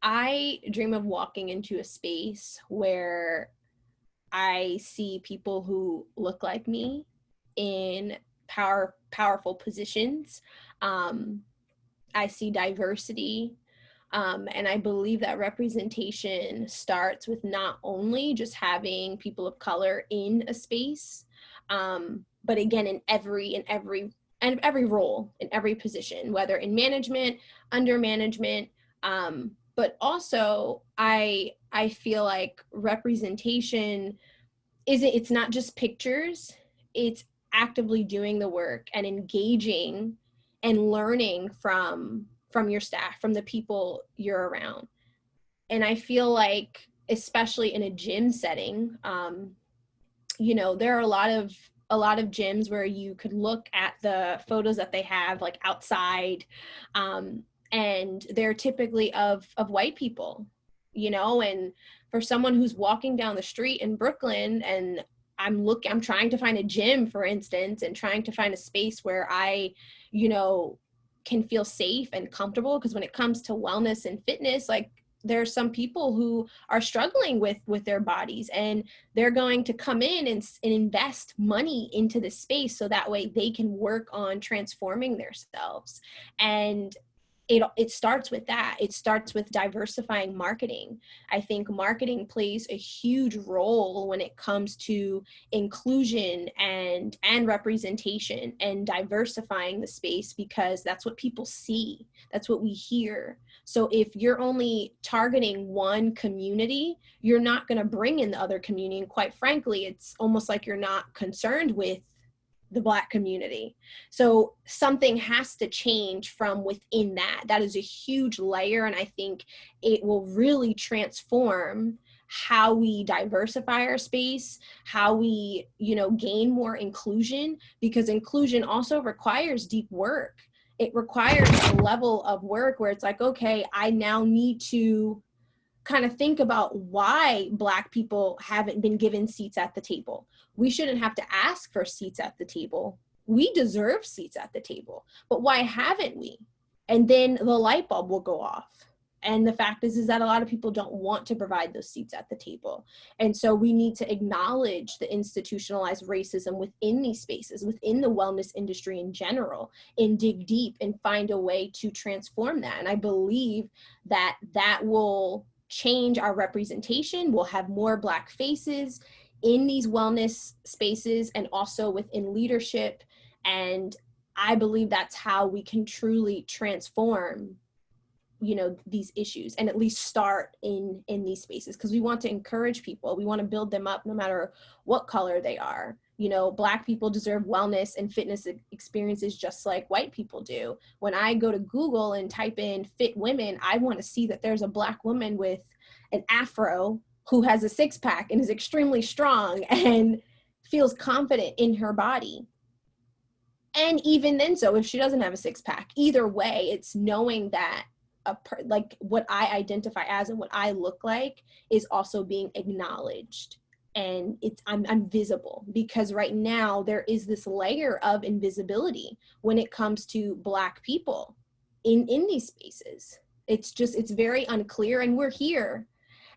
Speaker 3: I dream of walking into a space where I see people who look like me in powerful positions. I see diversity. And I believe that representation starts with not only just having people of color in a space, but again, in every role, in every position, whether in management, under management, but also I feel like representation it's not just pictures, it's actively doing the work and engaging and learning from your staff, from the people you're around. And I feel like, especially in a gym setting, there are a lot of gyms where you could look at the photos that they have like outside, and they're typically of white people, and for someone who's walking down the street in Brooklyn, and I'm trying to find a gym, for instance, and trying to find a space where I, can feel safe and comfortable, because when it comes to wellness and fitness, like there are some people who are struggling with their bodies, and they're going to come in and invest money into the space so that way they can work on transforming themselves. And it starts with that. It starts with diversifying marketing. I think marketing plays a huge role when it comes to inclusion and representation and diversifying the space, because that's what people see. That's what we hear. So if you're only targeting one community, you're not going to bring in the other community. And quite frankly, it's almost like you're not concerned with the Black community. So something has to change from within that. That is a huge layer. And I think it will really transform how we diversify our space, how we, gain more inclusion, because inclusion also requires deep work. It requires a level of work where it's like, okay, I now need to kind of think about why Black people haven't been given seats at the table. We shouldn't have to ask for seats at the table. We deserve seats at the table, but why haven't we? And then the light bulb will go off. And the fact is that a lot of people don't want to provide those seats at the table. And so we need to acknowledge the institutionalized racism within these spaces, within the wellness industry in general, and dig deep and find a way to transform that. And I believe that that will change our representation. We'll have more Black faces in these wellness spaces and also within leadership. And I believe that's how we can truly transform, these issues, and at least start in these spaces, because we want to encourage people. We want to build them up no matter what color they are. Black people deserve wellness and fitness experiences just like white people do. When I go to Google and type in fit women, I want to see that there's a Black woman with an afro who has a six-pack and is extremely strong and feels confident in her body. And even then, so if she doesn't have a six-pack, either way, it's knowing that like what I identify as and what I look like is also being acknowledged. And I'm visible, because right now there is this layer of invisibility when it comes to Black people in these spaces. It's very unclear, and we're here.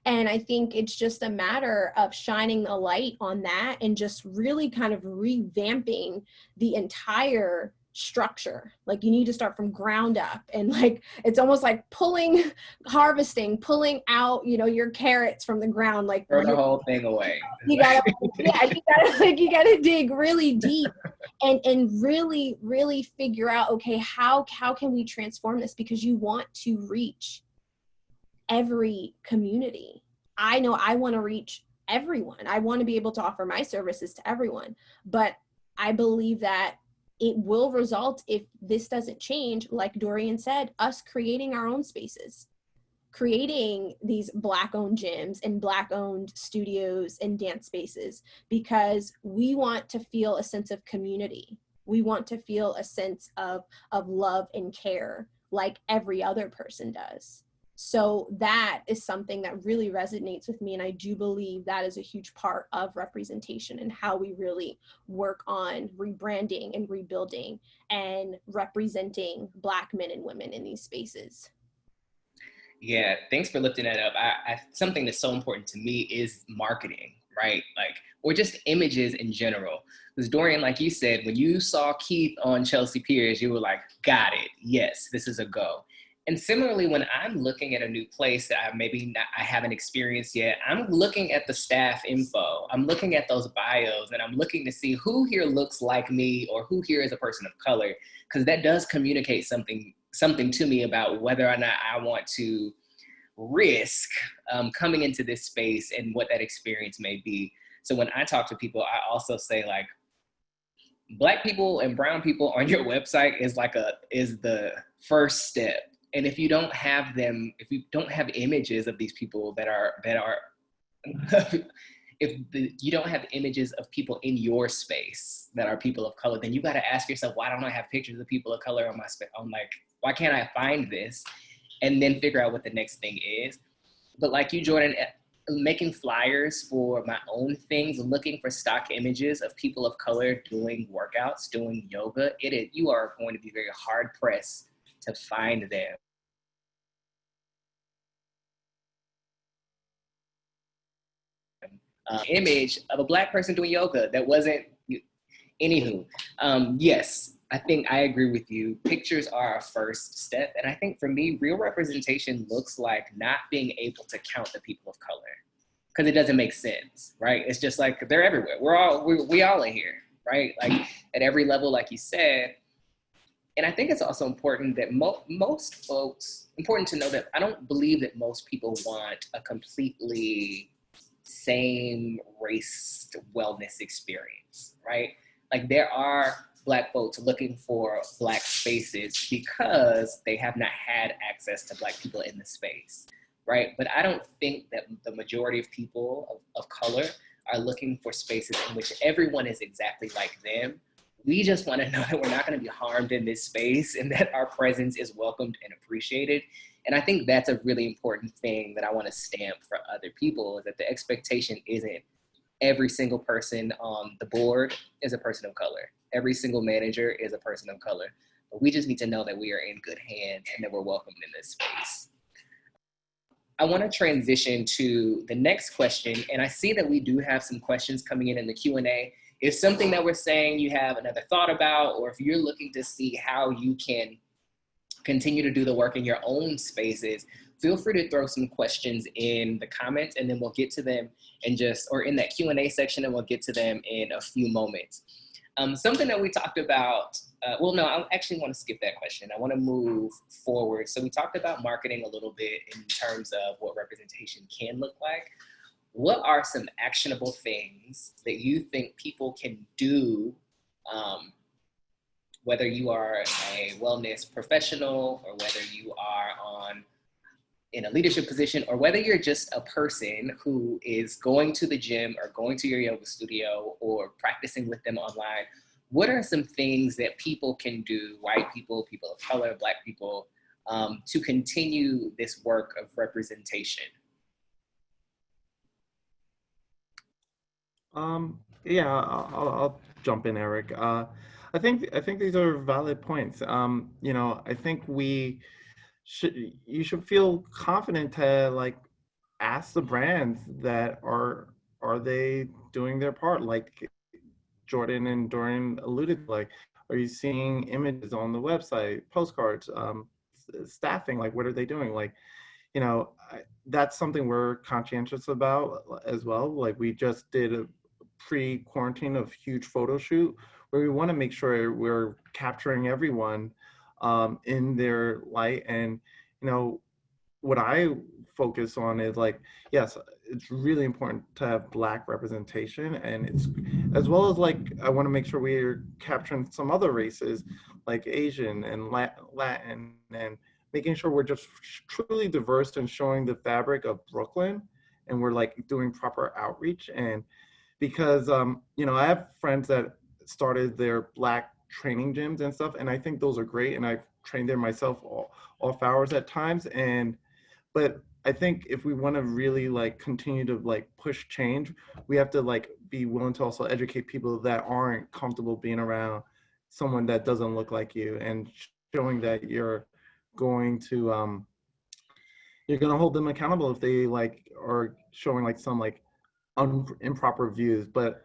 Speaker 3: And I think it's just a matter of shining a light on that and just really kind of revamping the entire structure. Like, you need to start from ground up, and like it's almost like pulling out your carrots from the ground, like
Speaker 1: throw the whole thing away.
Speaker 3: You gotta dig really deep and really figure out, okay, how can we transform this, because you want to reach every community. I know I want to reach everyone. I want to be able to offer my services to everyone, but I believe that it will result, if this doesn't change, like Dorian said, us creating our own spaces, creating these Black-owned gyms and Black-owned studios and dance spaces, because we want to feel a sense of community. We want to feel a sense of love and care like every other person does. So that is something that really resonates with me. And I do believe that is a huge part of representation and how we really work on rebranding and rebuilding and representing Black men and women in these spaces.
Speaker 1: Yeah, thanks for lifting that up. Something that's so important to me is marketing, right? Or just images in general. Because Dorian, like you said, when you saw Keith on Chelsea Piers, you were like, got it. Yes, this is a go. And similarly, when I'm looking at a new place that I haven't experienced yet, I'm looking at the staff info. I'm looking at those bios, and I'm looking to see who here looks like me or who here is a person of color, because that does communicate something to me about whether or not I want to risk coming into this space and what that experience may be. So when I talk to people, I also say, like, Black people and brown people on your website is the first step. And if you don't have images of these people you don't have images of people in your space that are people of color, then you got to ask yourself, why don't I have pictures of people of color on my space? I'm like, why can't I find this? And then figure out what the next thing is. But like you, Jordan, making flyers for my own things, looking for stock images of people of color doing workouts, doing yoga, you are going to be very hard pressed to find them. Image of a Black person doing yoga that wasn't, anywho, yes, I think I agree with you. Pictures are a first step. And I think for me, real representation looks like not being able to count the people of color, because it doesn't make sense, right? It's just like, they're everywhere. We all in here, right? Like at every level, like you said. And I think it's also important that most folks, important to know that I don't believe that most people want a completely same race wellness experience, right? Like there are Black folks looking for Black spaces because they have not had access to Black people in the space, right? But I don't think that the majority of people of color are looking for spaces in which everyone is exactly like them. We just want to know that we're not going to be harmed in this space and that our presence is welcomed and appreciated. And I think that's a really important thing that I want to stamp for other people, is that the expectation isn't every single person on the board is a person of color. Every single manager is a person of color. But we just need to know that we are in good hands and that we're welcomed in this space. I want to transition to the next question. And I see that we do have some questions coming in the Q&A. If something that we're saying you have another thought about, or if you're looking to see how you can continue to do the work in your own spaces, feel free to throw some questions in the comments and then we'll get to them or in that Q&A section, and we'll get to them in a few moments. Something that we talked about, well, no, I actually want to skip that question. I want to move forward. So we talked about marketing a little bit in terms of what representation can look like. What are some actionable things that you think people can do, whether you are a wellness professional or whether you are in a leadership position, or whether you're just a person who is going to the gym or going to your yoga studio or practicing with them online? What are some things that people can do, white people, people of color, Black people, to continue this work of representation?
Speaker 4: Yeah, I'll jump in, Eric. I think these are valid points. You know, I think you should feel confident to like ask the brands that are they doing their part, like Jordan and Dorian alluded to, like, are you seeing images on the website, postcards, staffing, like what are they doing? Like, you know, that's something we're conscientious about as well. Like we just did a pre-quarantine of huge photo shoot where we want to make sure we're capturing everyone in their light. And, you know, what I focus on is like, yes, it's really important to have Black representation, and it's as well as like, I want to make sure we're capturing some other races like Asian and Latin, and making sure we're just truly diverse and showing the fabric of Brooklyn, and we're like doing proper outreach. And because you know, I have friends that started their Black training gyms and stuff, and I think those are great, and I've trained there myself off hours at times. But I think if we want to really like continue to like push change, we have to like be willing to also educate people that aren't comfortable being around someone that doesn't look like you, and showing that going to you're going to hold them accountable if they like are showing like some like improper views. But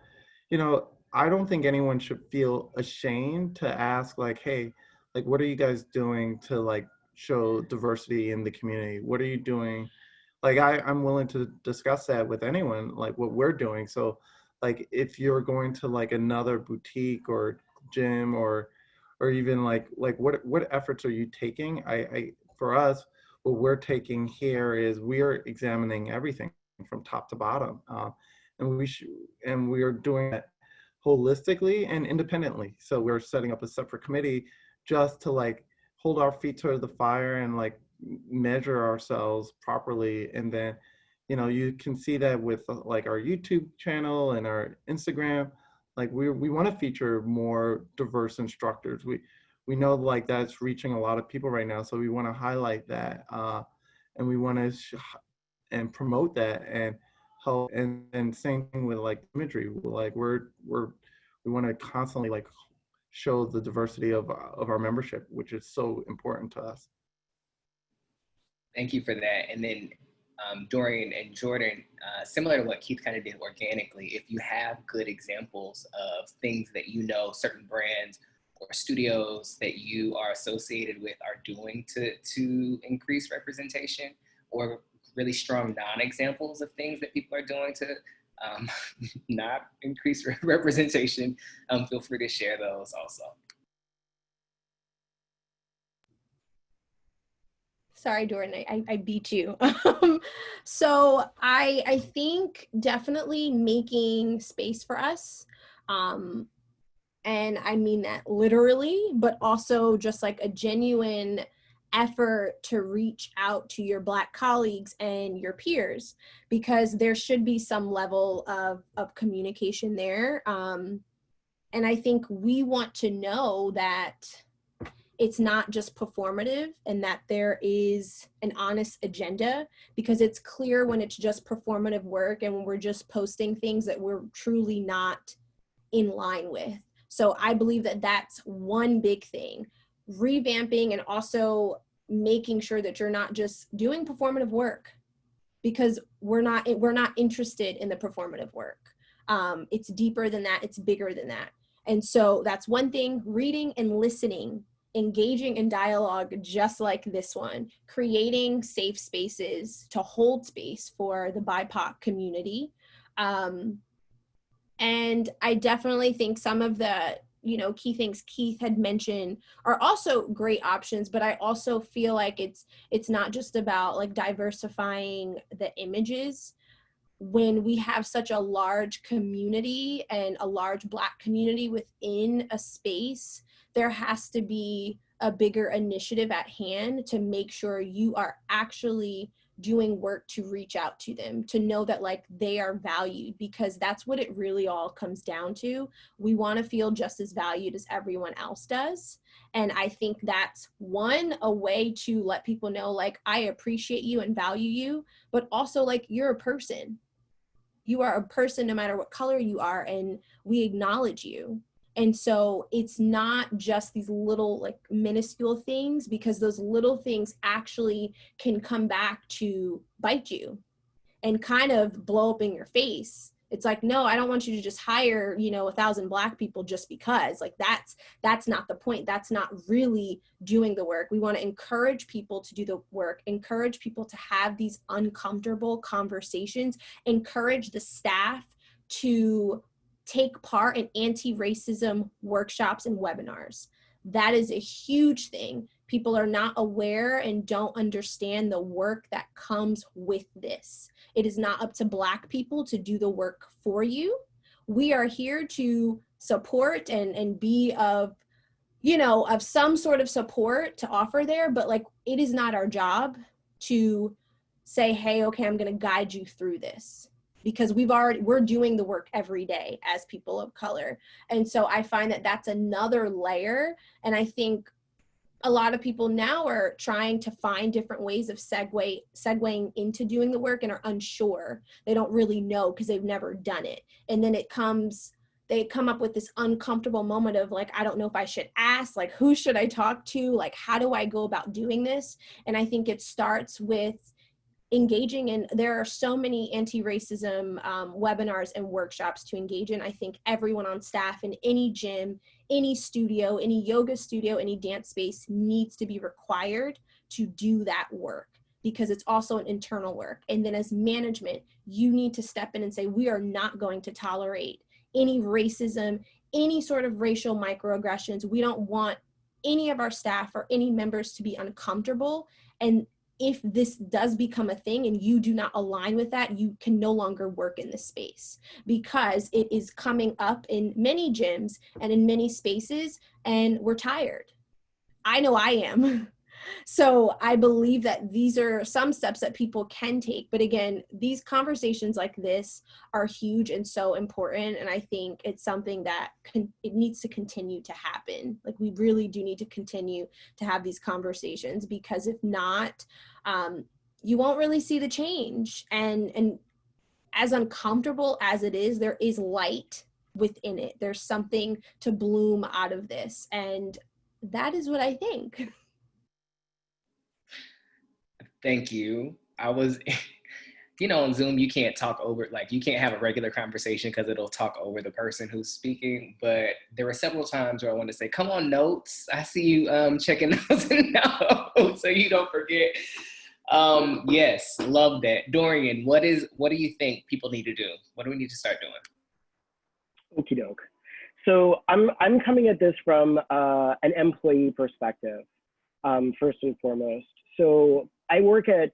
Speaker 4: you know, I don't think anyone should feel ashamed to ask like, hey, like what are you guys doing to like show diversity in the community? What are you doing? Like I'm willing to discuss that with anyone, like what we're doing. So like if you're going to like another boutique or gym or even like what efforts are you taking? I for us, what we're taking here is we are examining everything from top to bottom, and we are doing that holistically and independently. So we're setting up a separate committee just to like hold our feet to the fire and like measure ourselves properly. And then, you know, you can see that with like our YouTube channel and our Instagram. Like we want to feature more diverse instructors. We know like that's reaching a lot of people right now, so we want to highlight that, and we want to and promote that and help. And same thing with like imagery. Like we want to constantly like show the diversity of our membership, which is so important to us.
Speaker 1: Thank you for that. And then Dorian and Jordan, similar to what Keith kind of did organically, if you have good examples of things that you know certain brands or studios that you are associated with are doing to increase representation, or really strong non-examples of things that people are doing to not increase representation, feel free to share those also.
Speaker 3: Sorry, Jordan, I beat you. So I think definitely making space for us. And I mean that literally, but also just like a genuine effort to reach out to your Black colleagues and your peers, because there should be some level of communication there. And I think we want to know that it's not just performative and that there is an honest agenda, because it's clear when it's just performative work and when we're just posting things that we're truly not in line with. So I believe that that's one big thing, revamping and also making sure that you're not just doing performative work, because we're not interested in the performative work. It's deeper than that, it's bigger than that. And so that's one thing, reading and listening, engaging in dialogue just like this one, creating safe spaces to hold space for the BIPOC community. And I definitely think some of the, key things Keith had mentioned are also great options, but I also feel like it's not just about like diversifying the images. When we have such a large community and a large Black community within a space, there has to be a bigger initiative at hand to make sure you are actually doing work to reach out to them, to know that like they are valued, because that's what it really all comes down to. We want to feel just as valued as everyone else does. And I think that's a way to let people know, like, I appreciate you and value you, but also like you're a person. You are a person no matter what color you are, and we acknowledge you. And so it's not just these little like minuscule things, because those little things actually can come back to bite you and kind of blow up in your face. It's like, no, I don't want you to just hire, 1,000 Black people just because. Like that's not the point. That's not really doing the work. We want to encourage people to do the work, encourage people to have these uncomfortable conversations, encourage the staff to take part in anti-racism workshops and webinars. That is a huge thing. People are not aware and don't understand the work that comes with this. It is not up to Black people to do the work for you. We are here to support and be of some sort of support to offer there, but like it is not our job to say, hey, okay, I'm going to guide you through this, because we're doing the work every day as people of color. And so I find that that's another layer. And I think a lot of people now are trying to find different ways of segueing into doing the work and are unsure. They don't really know because they've never done it. And then they come up with this uncomfortable moment of like, I don't know if I should ask, like, who should I talk to? Like, how do I go about doing this? And I think it starts with engaging in, there are so many anti-racism webinars and workshops to engage in. I think everyone on staff in any gym, any studio, any yoga studio, any dance space needs to be required to do that work, because it's also an internal work. And then as management, you need to step in and say, we are not going to tolerate any racism, any sort of racial microaggressions. We don't want any of our staff or any members to be uncomfortable. And if this does become a thing and you do not align with that, you can no longer work in this space, because it is coming up in many gyms and in many spaces, and we're tired. I know I am. So I believe that these are some steps that people can take. But again, these conversations like this are huge and so important. And I think it's something that it needs to continue to happen. Like we really do need to continue to have these conversations, because if not, you won't really see the change. And as uncomfortable as it is, there is light within it. There's something to bloom out of this. And that is what I think.
Speaker 1: Thank you. I was, you know, on Zoom, you can't talk over, like you can't have a regular conversation because it'll talk over the person who's speaking. But there were several times where I wanted to say, come on, notes. I see you checking those notes so you don't forget. Yes, love that. Dorian, what do you think people need to do? What do we need to start doing?
Speaker 2: Okie doke. So I'm coming at this from an employee perspective, first and foremost. So I work at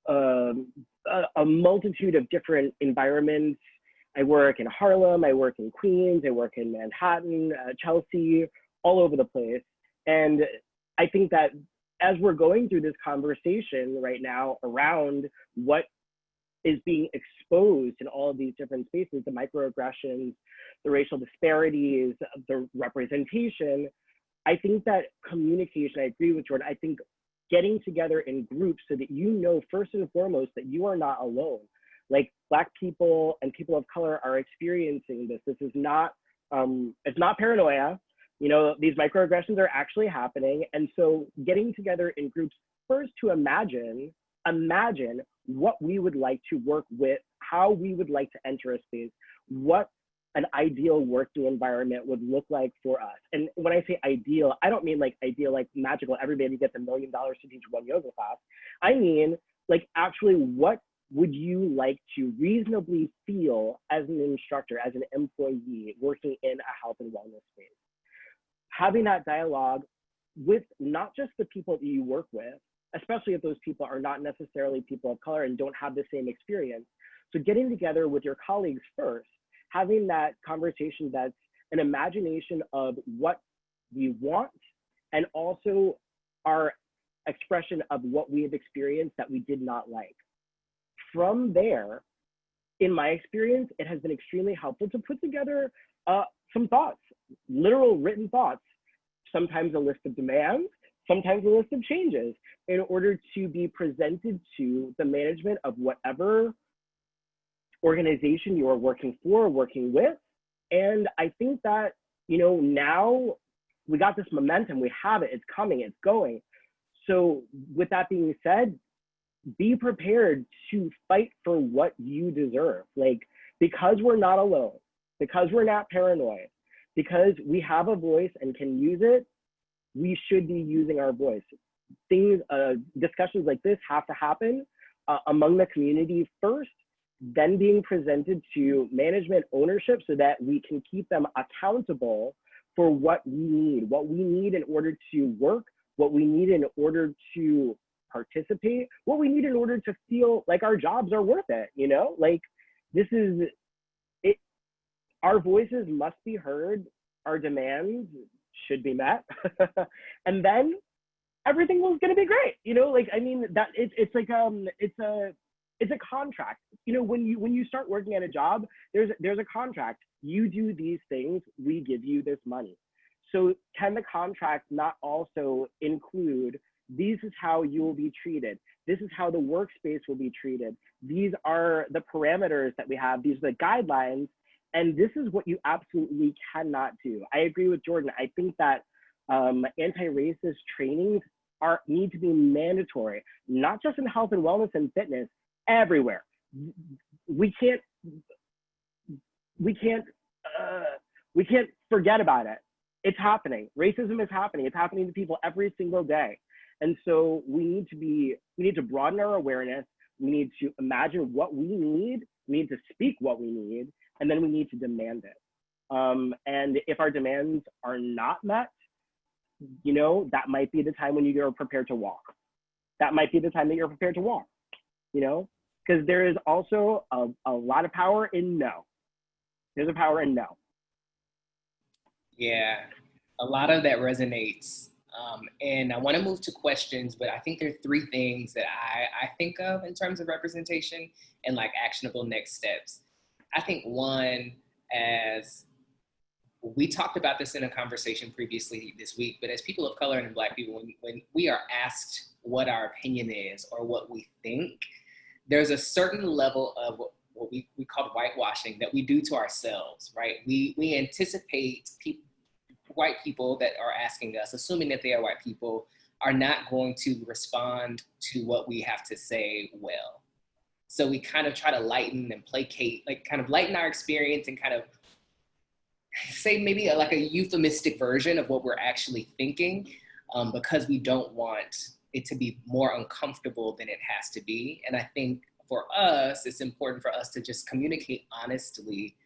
Speaker 2: a multitude of different environments. I work in Harlem, I work in Queens, I work in Manhattan, Chelsea, all over the place. And I think that as we're going through this conversation right now around what is being exposed in all of these different spaces, the microaggressions, the racial disparities, the representation, I think that communication, I agree with Jordan, I think getting together in groups so that you know first and foremost that you are not alone. Like Black people and people of color are experiencing this. This is not, it's not paranoia. You know, these microaggressions are actually happening. And so getting together in groups first to imagine what we would like to work with, how we would like to enter a space, what an ideal working environment would look like for us. And when I say ideal, I don't mean like ideal, like magical, everybody gets $1 million to teach one yoga class. I mean, like actually what would you like to reasonably feel as an instructor, as an employee working in a health and wellness space? Having that dialogue with not just the people that you work with, especially if those people are not necessarily people of color and don't have the same experience. So getting together with your colleagues first, having that conversation that's an imagination of what we want and also our expression of what we have experienced that we did not like. From there, in my experience, it has been extremely helpful to put together some thoughts, literal written thoughts, sometimes a list of demands, sometimes a list of changes in order to be presented to the management of whatever organization you are working for, working with. And I think that, you know, now we got this momentum, we have it, it's coming, it's going. So with that being said, be prepared to fight for what you deserve. Like, because we're not alone, because we're not paranoid, because we have a voice and can use it, we should be using our voice. Things, discussions like this have to happen among the community first, then being presented to management ownership so that we can keep them accountable for what we need in order to work, what we need in order to participate, what we need in order to feel like our jobs are worth it, you know? Like, this is it. Our voices must be heard, our demands should be met, and then everything was gonna be great, you know? Like, I mean, that it's like it's a contract. You know, when you start working at a job, there's a contract. You do these things, we give you this money. So can the contract not also include, this is how you will be treated, this is how the workspace will be treated, these are the parameters that we have, these are the guidelines, and this is what you absolutely cannot do. I agree with Jordan. I think that anti-racist trainings need to be mandatory, not just in health and wellness and fitness, everywhere. We can't forget about it. It's happening. Racism is happening. It's happening to people every single day. And so we need to broaden our awareness. We need to imagine what we need. We need to speak what we need, and then we need to demand it. And if our demands are not met, you know, that might be the time when you're prepared to walk. That might be the time that you're prepared to walk, you know, because there is also a lot of power in no. There's a power in no.
Speaker 1: Yeah, a lot of that resonates. And I want to move to questions, but I think there are three things that I think of in terms of representation and like actionable next steps. I think one, as we talked about this in a conversation previously this week, but as people of color and Black people, when we are asked what our opinion is or what we think, there's a certain level of what we call whitewashing that we do to ourselves, right? We anticipate white people that are asking us, assuming that they are white people, are not going to respond to what we have to say well. So we kind of try to lighten and placate, like kind of lighten our experience and kind of say maybe like a euphemistic version of what we're actually thinking, because we don't want it to be more uncomfortable than it has to be. And I think for us, it's important for us to just communicate honestly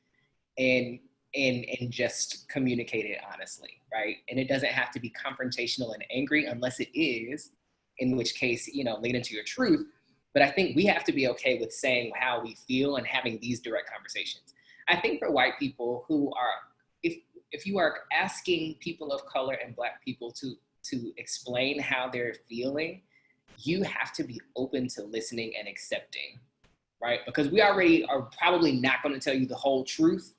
Speaker 1: and just communicate it honestly, right? And it doesn't have to be confrontational and angry unless it is, in which case, you know, lean into your truth. But I think we have to be okay with saying how we feel and having these direct conversations. I think for white people who are, if you are asking people of color and Black people to explain how they're feeling, you have to be open to listening and accepting, right? Because we already are probably not going to tell you the whole truth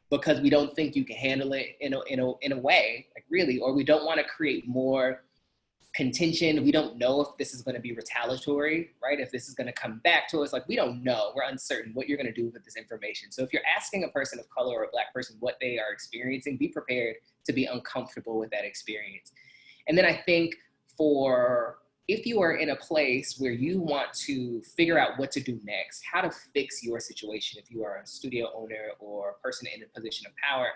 Speaker 1: because we don't think you can handle it in a way, like really, or we don't want to create more contention. We don't know if this is going to be retaliatory, right? If this is going to come back to us, like we don't know. We're uncertain what you're going to do with this information. So if you're asking a person of color or a Black person what they are experiencing, be prepared to be uncomfortable with that experience. And then I think if you are in a place where you want to figure out what to do next, how to fix your situation, if you are a studio owner or a person in a position of power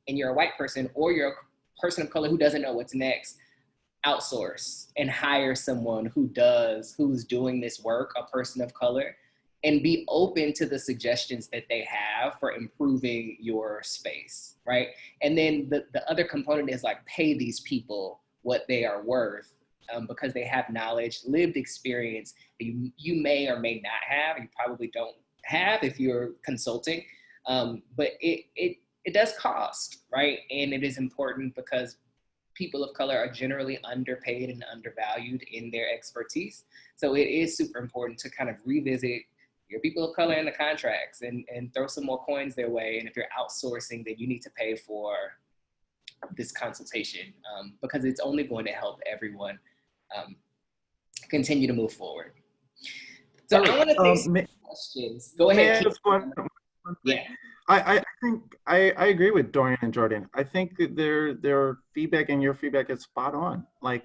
Speaker 1: and you're a white person or you're a person of color who doesn't know what's next, outsource and hire someone who's doing this work, a person of color, and be open to the suggestions that they have for improving your space, right? And then the other component is like pay these people what they are worth, because they have knowledge, lived experience that you may or may not have, you probably don't have if you're consulting, but it does cost, right? And it is important because people of color are generally underpaid and undervalued in their expertise. So it is super important to kind of revisit your people of color in the contracts and throw some more coins their way. And if you're outsourcing, then you need to pay for this consultation, because it's only going to help everyone continue to move forward. So I want to take some questions. Go ahead.
Speaker 4: Yeah. I think I agree with Dorian and Jordan. I think that their feedback and your feedback is spot on. Like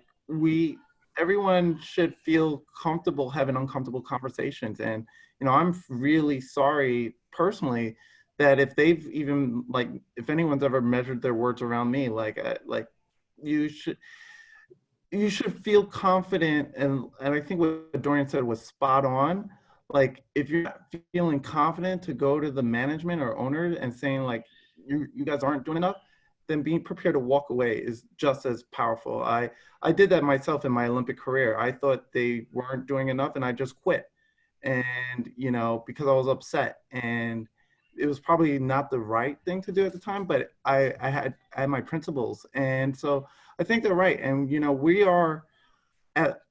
Speaker 4: everyone should feel comfortable having uncomfortable conversations. And, you know, I'm really sorry personally that if they've even if anyone's ever measured their words around me, you should feel confident. And I think what Dorian said was spot on. Like, if you're not feeling confident to go to the management or owner and saying like, you guys aren't doing enough, then being prepared to walk away is just as powerful. I did that myself in my Olympic career. I thought they weren't doing enough and I just quit. And, you know, because I was upset, and it was probably not the right thing to do at the time, but I had my principles. And so I think they're right. And, you know,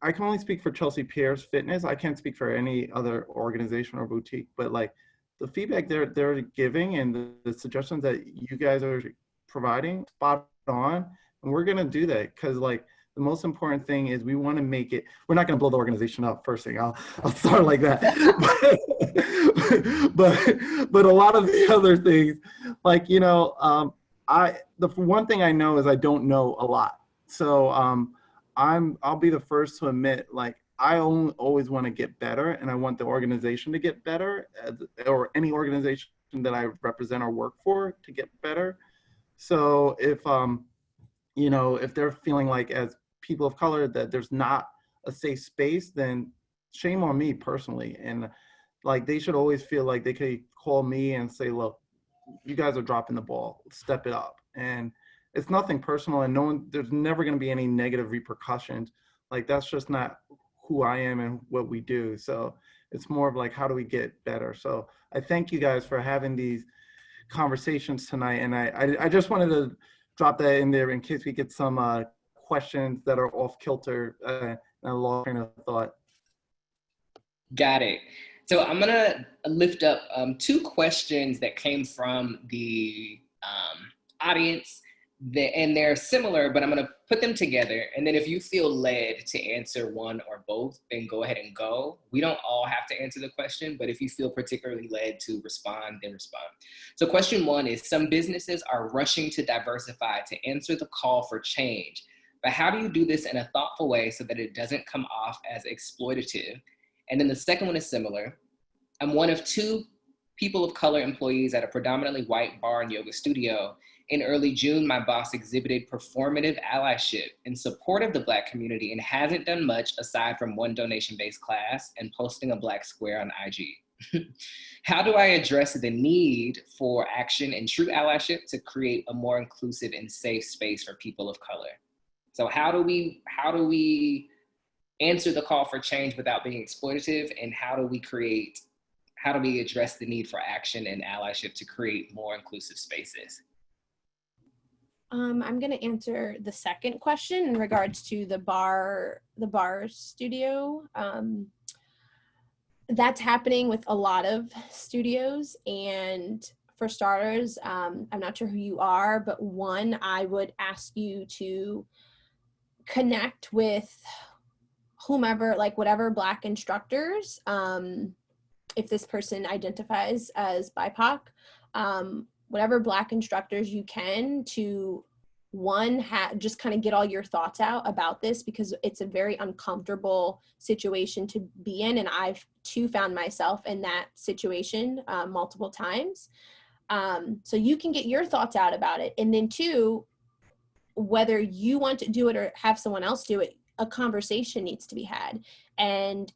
Speaker 4: I can only speak for Chelsea Pierce Fitness. I can't speak for any other organization or boutique, but like the feedback they're giving and the suggestions that you guys are providing, spot on. And we're going to do that because like the most important thing is we want to make it, we're not going to blow the organization up first thing. I'll start like that. but a lot of the other things, like, you know, the one thing I know is I don't know a lot. So, I'll be the first to admit, like, I always want to get better, and I want the organization to get better, or any organization that I represent or work for to get better. So if, you know, if they're feeling like as people of color that there's not a safe space, then shame on me personally. And like, they should always feel like they could call me and say, look, you guys are dropping the ball, step it up. And it's nothing personal, and there's never going to be any negative repercussions. Like, that's just not who I am and what we do. So it's more of like, how do we get better? So I thank you guys for having these conversations tonight. And I just wanted to drop that in there in case we get some questions that are off kilter and a long train of thought.
Speaker 1: Got it. So I'm going to lift up two questions that came from the audience. and they're similar, but I'm going to put them together. And then if you feel led to answer one or both, then go ahead and go. We don't all have to answer the question, but if you feel particularly led to respond, then respond. So question one is, some businesses are rushing to diversify to answer the call for change. But how do you do this in a thoughtful way so that it doesn't come off as exploitative? And then the second one is similar. I'm one of 2 people of color employees at a predominantly white bar and yoga studio. In early June, my boss exhibited performative allyship in support of the Black community and hasn't done much aside from one donation-based class and posting a Black square on IG. How do I address the need for action and true allyship to create a more inclusive and safe space for people of color? So how do we answer the call for change without being exploitative, and how do we address the need for action and allyship to create more inclusive spaces?
Speaker 3: I'm going to answer the second question in regards to the bar studio. That's happening with a lot of studios. And for starters, I'm not sure who you are, but one, I would ask you to connect with whomever, like whatever Black instructors, if this person identifies as BIPOC, whatever Black instructors you can, to one, just kind of get all your thoughts out about this, because it's a very uncomfortable situation to be in. And I've too found myself in that situation multiple times. So you can get your thoughts out about it. And then 2, whether you want to do it or have someone else do it, a conversation needs to be had. And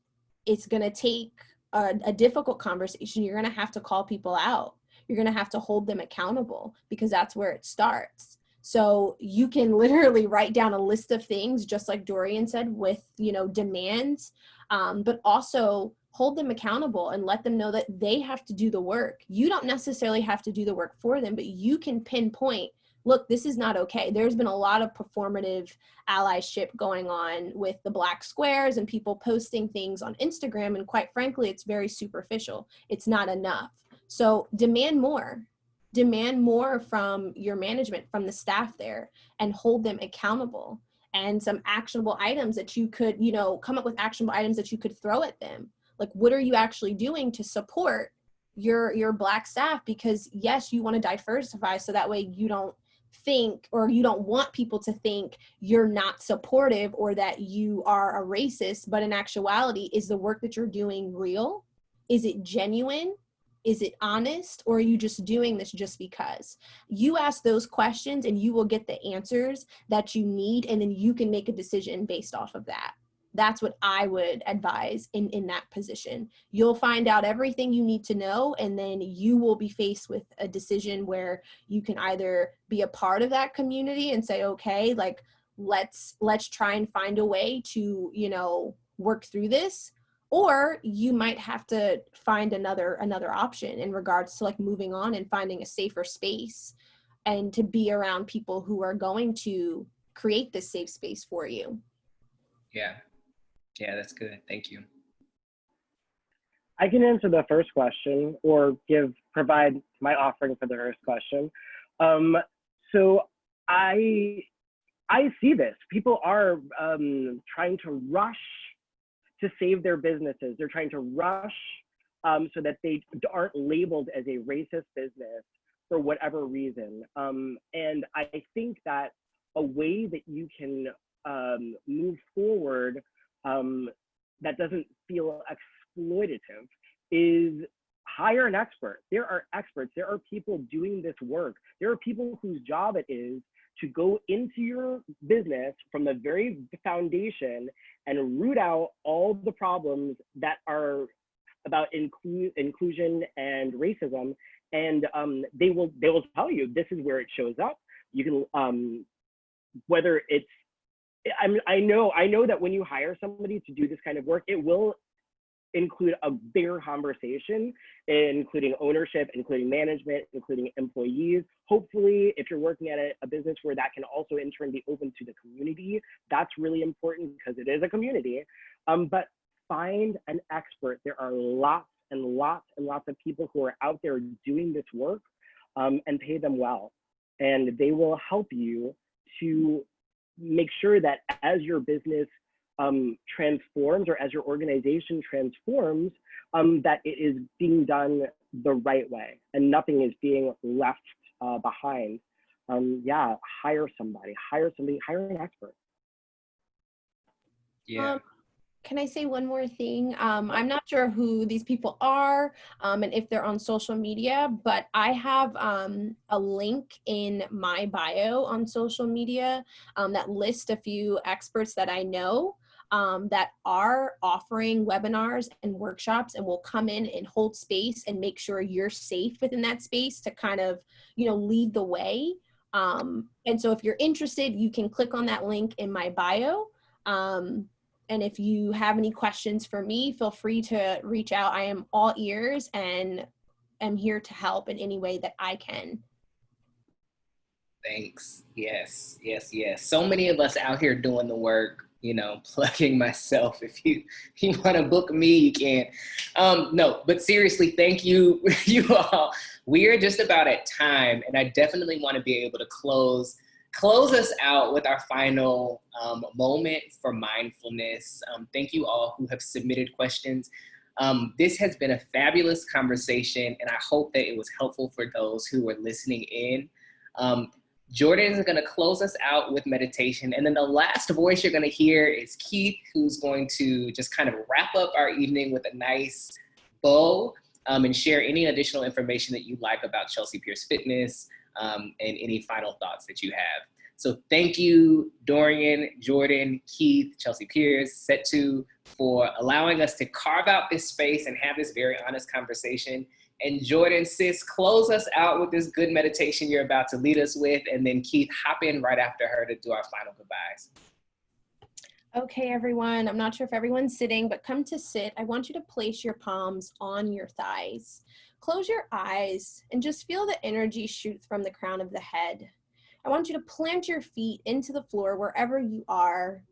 Speaker 3: it's going to take a difficult conversation. You're going to have to call people out. You're going to have to hold them accountable, because that's where it starts. So you can literally write down a list of things, just like Dorian said, with, demands, but also hold them accountable and let them know that they have to do the work. You don't necessarily have to do the work for them, but you can pinpoint, look, this is not okay. There's been a lot of performative allyship going on with the Black squares and people posting things on Instagram. And quite frankly, it's very superficial. It's not enough. So demand more from your management, from the staff there, and hold them accountable. And some actionable items that you could, come up with actionable items that you could throw at them. Like, what are you actually doing to support your Black staff? Because yes, you want to diversify so that way you don't think, or you don't want people to think you're not supportive or that you are a racist, but in actuality, is the work that you're doing real? Is it genuine? Is it honest? Or are you just doing this just because? You ask those questions and you will get the answers that you need, and then you can make a decision based off of that. That's what I would advise in that position. You'll find out everything you need to know, and then you will be faced with a decision where you can either be a part of that community and say, okay, like, let's try and find a way to, work through this. Or you might have to find another option in regards to like moving on and finding a safer space, and to be around people who are going to create this safe space for you.
Speaker 1: Yeah, that's good. Thank you.
Speaker 2: I can answer the first question, or provide my offering for the first question. So I see this. People are trying to rush to save their businesses. They're trying to rush so that they aren't labeled as a racist business for whatever reason. And I think that a way that you can move forward that doesn't feel exploitative is hire an expert. There are experts. There are people doing this work. There are people whose job it is to go into your business from the very foundation and root out all the problems that are about inclusion and racism. And they will tell you this is where it shows up. You can, whether it's, I know that when you hire somebody to do this kind of work, it will include a bigger conversation, including ownership, including management, including employees. Hopefully, if you're working at a business where that can also in turn be open to the community, that's really important because it is a community. But find an expert. There are lots and lots and lots of people who are out there doing this work, and pay them well. and they will help you to make sure that as your business transforms, or as your organization transforms, that it is being done the right way and nothing is being left behind. Yeah, hire somebody, hire an expert.
Speaker 1: Yeah.
Speaker 3: Can I say one more thing? I'm not sure who these people are and if they're on social media, but I have a link in my bio on social media that lists a few experts that I know that are offering webinars and workshops and will come in and hold space and make sure you're safe within that space to kind of, lead the way. And so if you're interested, you can click on that link in my bio. And if you have any questions for me, feel free to reach out. I am all ears and am here to help in any way that I can.
Speaker 1: Thanks. Yes. So many of us out here doing the work, plugging myself. If you want to book me, you can. No, but seriously, thank you, you all. We are just about at time, and I definitely want to be able to close us out with our final moment for mindfulness. Thank you all who have submitted questions. This has been a fabulous conversation, and I hope that it was helpful for those who were listening in. Jordan is going to close us out with meditation, and then the last voice you're going to hear is Keith, who's going to just kind of wrap up our evening with a nice bow and share any additional information that you'd like about Chelsea Pierce Fitness, and any final thoughts that you have. So thank you, Dorian, Jordan, Keith, Chelsea Pierce, Setu, for allowing us to carve out this space and have this very honest conversation. And Jordan, sis, close us out with this good meditation you're about to lead us with, and then Keith, hop in right after her to do our final goodbyes.
Speaker 3: Okay, everyone, I'm not sure if everyone's sitting, but come to sit. I want you to place your palms on your thighs. Close your eyes and just feel the energy shoot from the crown of the head. I want you to plant your feet into the floor wherever you are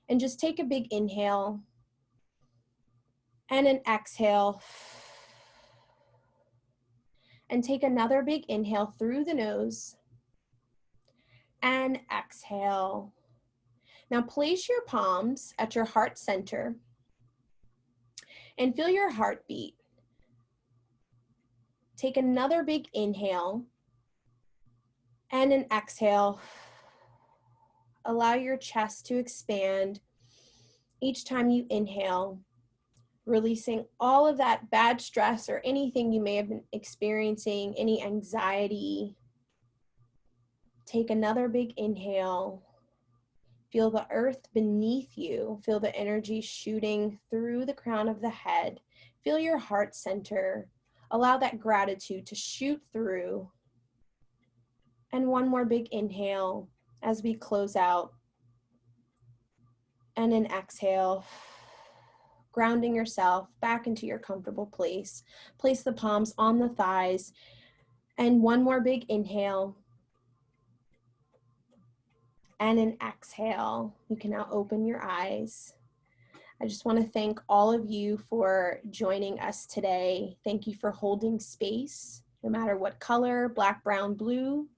Speaker 3: and just take a big inhale and an exhale. And take another big inhale through the nose and exhale. Now place your palms at your heart center and feel your heartbeat. Take another big inhale and an exhale. Allow your chest to expand each time you inhale, releasing all of that bad stress or anything you may have been experiencing, any anxiety. Take another big inhale. Feel the earth beneath you. Feel the energy shooting through the crown of the head. Feel your heart center. Allow that gratitude to shoot through. And one more big inhale as we close out. And an exhale. Grounding yourself back into your comfortable place. Place the palms on the thighs. And one more big inhale. And an exhale. You can now open your eyes. I just want to thank all of you for joining us today. Thank you for holding space, no matter what color, black, brown, blue.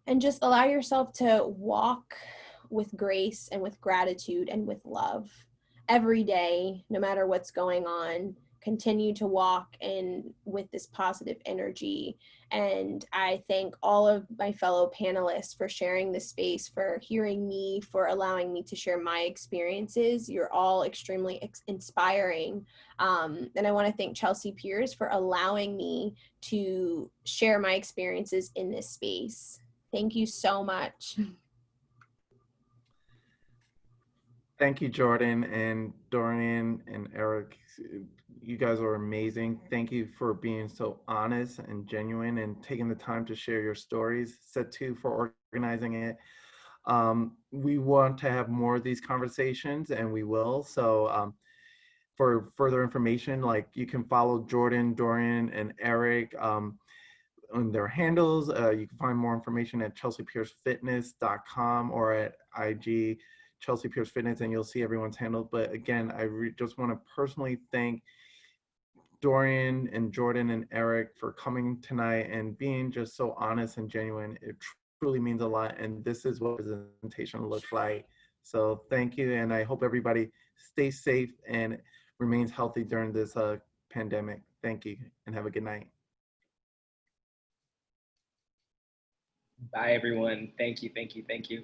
Speaker 3: And just allow yourself to walk with grace and with gratitude and with love. Every day, no matter what's going on, continue to walk in with this positive energy. And I thank all of my fellow panelists for sharing this space, for hearing me, for allowing me to share my experiences. You're all extremely inspiring. And I want to thank Chelsea Pierce for allowing me to share my experiences in this space. Thank you so much.
Speaker 4: Thank you, Jordan and Dorian and Eric. You guys are amazing. Thank you for being so honest and genuine and taking the time to share your stories. Setu for organizing it. We want to have more of these conversations, and we will. So for further information, like you can follow Jordan, Dorian, and Eric on their handles. You can find more information at chelseapiercefitness.com or at IG Chelsea Pierce Fitness, and you'll see everyone's handle. But again, I just want to personally thank Dorian and Jordan and Eric for coming tonight and being just so honest and genuine. It truly means a lot, and this is what representation looks like. So thank you, and I hope everybody stays safe and remains healthy during this pandemic. Thank you, and have a good night.
Speaker 1: Bye, everyone. Thank you, thank you, thank you.